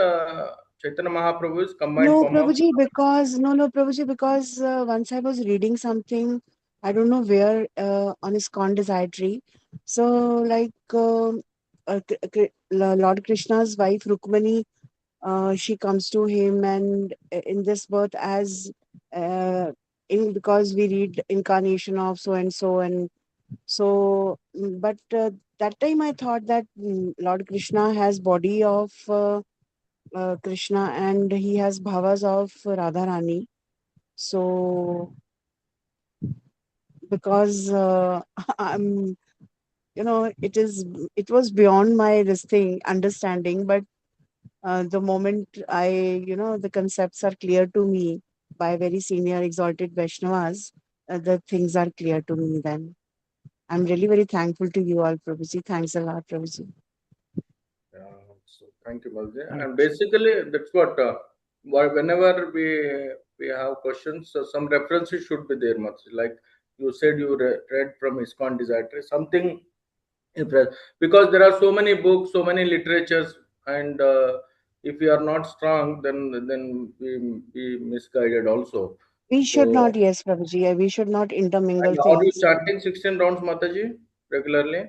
Chaitanya Mahaprabhu is combined No, form of. Prabhuji, because no, Prabhuji, because once I was reading something, I don't know where on his Desiratory. So, like Lord Krishna's wife Rukmani, she comes to him, and in this birth, as in because we read incarnation of so and so, and so, but that time I thought that Lord Krishna has body of Krishna, and he has bhavas of Radharani. So, because I'm, it was beyond my this thing understanding, but the moment the concepts are clear to me by very senior exalted Vaishnavas, the things are clear to me then. I'm really very thankful to you all, Prabhuji. Thanks a lot, Prabhuji. So thank you, Malji. Hare And Krishna. basically, that's what whenever we have questions, so some references should be there, much like you said, you read from ISKCON Desiratory, something because there are so many books, so many literatures, and if we are not strong, then we misguided also. We should So, not, yes, Prabhuji, we should not intermingle and are you things. chanting 16 rounds, Mataji, regularly?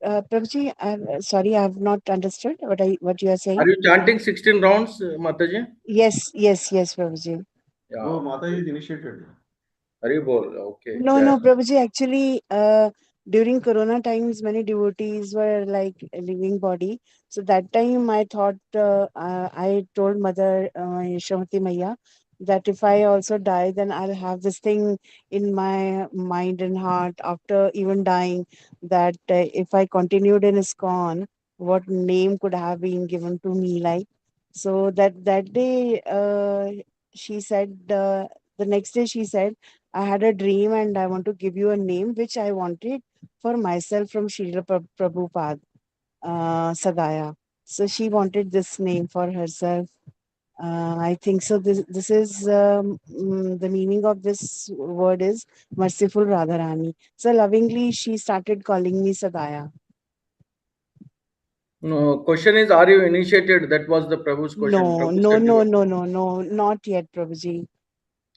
Prabhuji, sorry, I have not understood what you are Are saying. you chanting 16 rounds, Mataji? Yes, yes, yes, Prabhuji. Yeah. Oh, Mata is initiated. Hari bol. Okay. No, Jai. no, Prabhuji, actually, during Corona times, many devotees were like a living body. So that time I thought, I told Mother Yashovati Maya that if I also die, then I'll have this thing in my mind and heart after even dying, that if I continued in ISKCON, what name could have been given to me, like. So that day, she said, the next day she said, I had a dream and I want to give you a name which I wanted for myself from Srila Prabhupada, Sadaya. So she wanted this name for herself. I think so. This is the meaning of this word is merciful Radharani. So lovingly she started calling me Sadaya. No, question is, are you initiated? That was the Prabhu's question. No, Prabhu no, said you no, are. no, no, no, not yet, Prabhuji.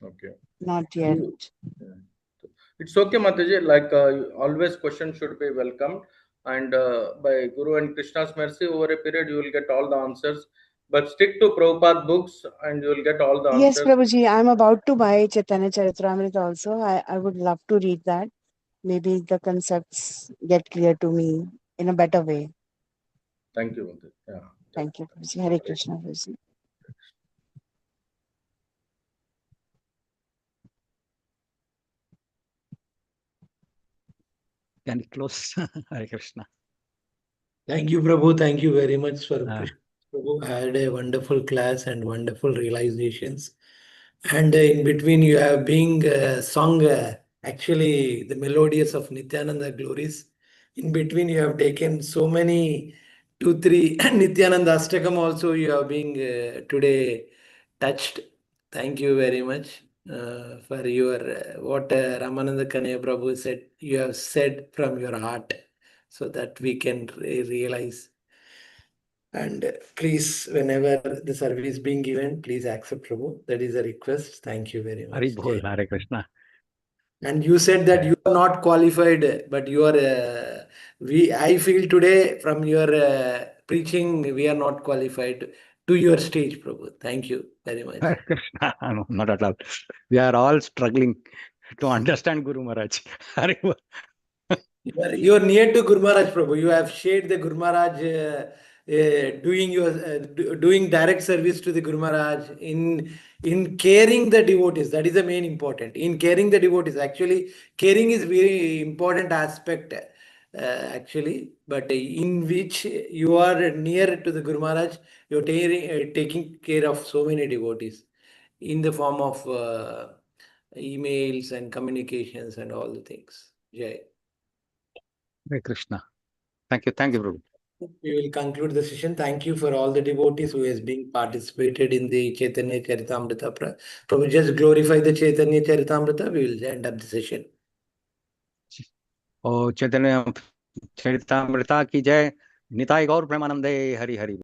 Okay. Not yet. You, yeah. It's okay, Mataji. Like always, question should be welcomed. And by Guru and Krishna's mercy, over a period, you will get all the answers. But stick to Prabhupada books and you will get all the Yes, answers. Prabhuji, I'm about to buy Chaitanya Charitamrita also. I would love to read that. Maybe the concepts get clear to me in a better way. Thank you, Mataji. Yeah. Jai. Thank you, Prabhuji. Hare Krishna, Prabhuji. Can you close? Hare Krishna. Thank you, Prabhu. Thank you very much, Swarup Uh, Krishna. Prabhu. I had a wonderful class and wonderful realizations. And in between, you have been sung actually the melodies of Nityananda glories. In between, you have taken so many 2-3 Nityananda Ashtakam also you have been today touched. Thank you very much for your what Ramananda Kanaya Prabhu said. You have said from your heart, so that we can realize. And please, whenever the service being given, please accept Prabhu. That is a request. Thank you very Hari much. Bol, Hare Krishna. And you said that you are not qualified, but you are. I feel today from your preaching, we are not qualified to your stage, Prabhu. Thank you very much. Hare Krishna. No, not at all. We are all struggling to understand Guru Maharaj. Hare Bol. You are near to Guru Maharaj, Prabhu. You have shared the Guru Maharaj, doing direct service to the Guru Maharaj in caring the devotees. That is the main important. In caring the devotees, actually, caring is very important aspect. Actually, but in which you are near to the Guru Maharaj, you're taking care of so many devotees in the form of emails and communications and all the things. Jai. Hare Krishna. Thank you, Prabhu. We will conclude the session. Thank you for all the devotees who has been participated in the Chaitanya Charitamrita. Prabhu, just glorify the Chaitanya Charitamrita. We will end up the session. ओ चैतन्य चरितामृता की जय, निताय गौर प्रेमानंदे, हरि हरि।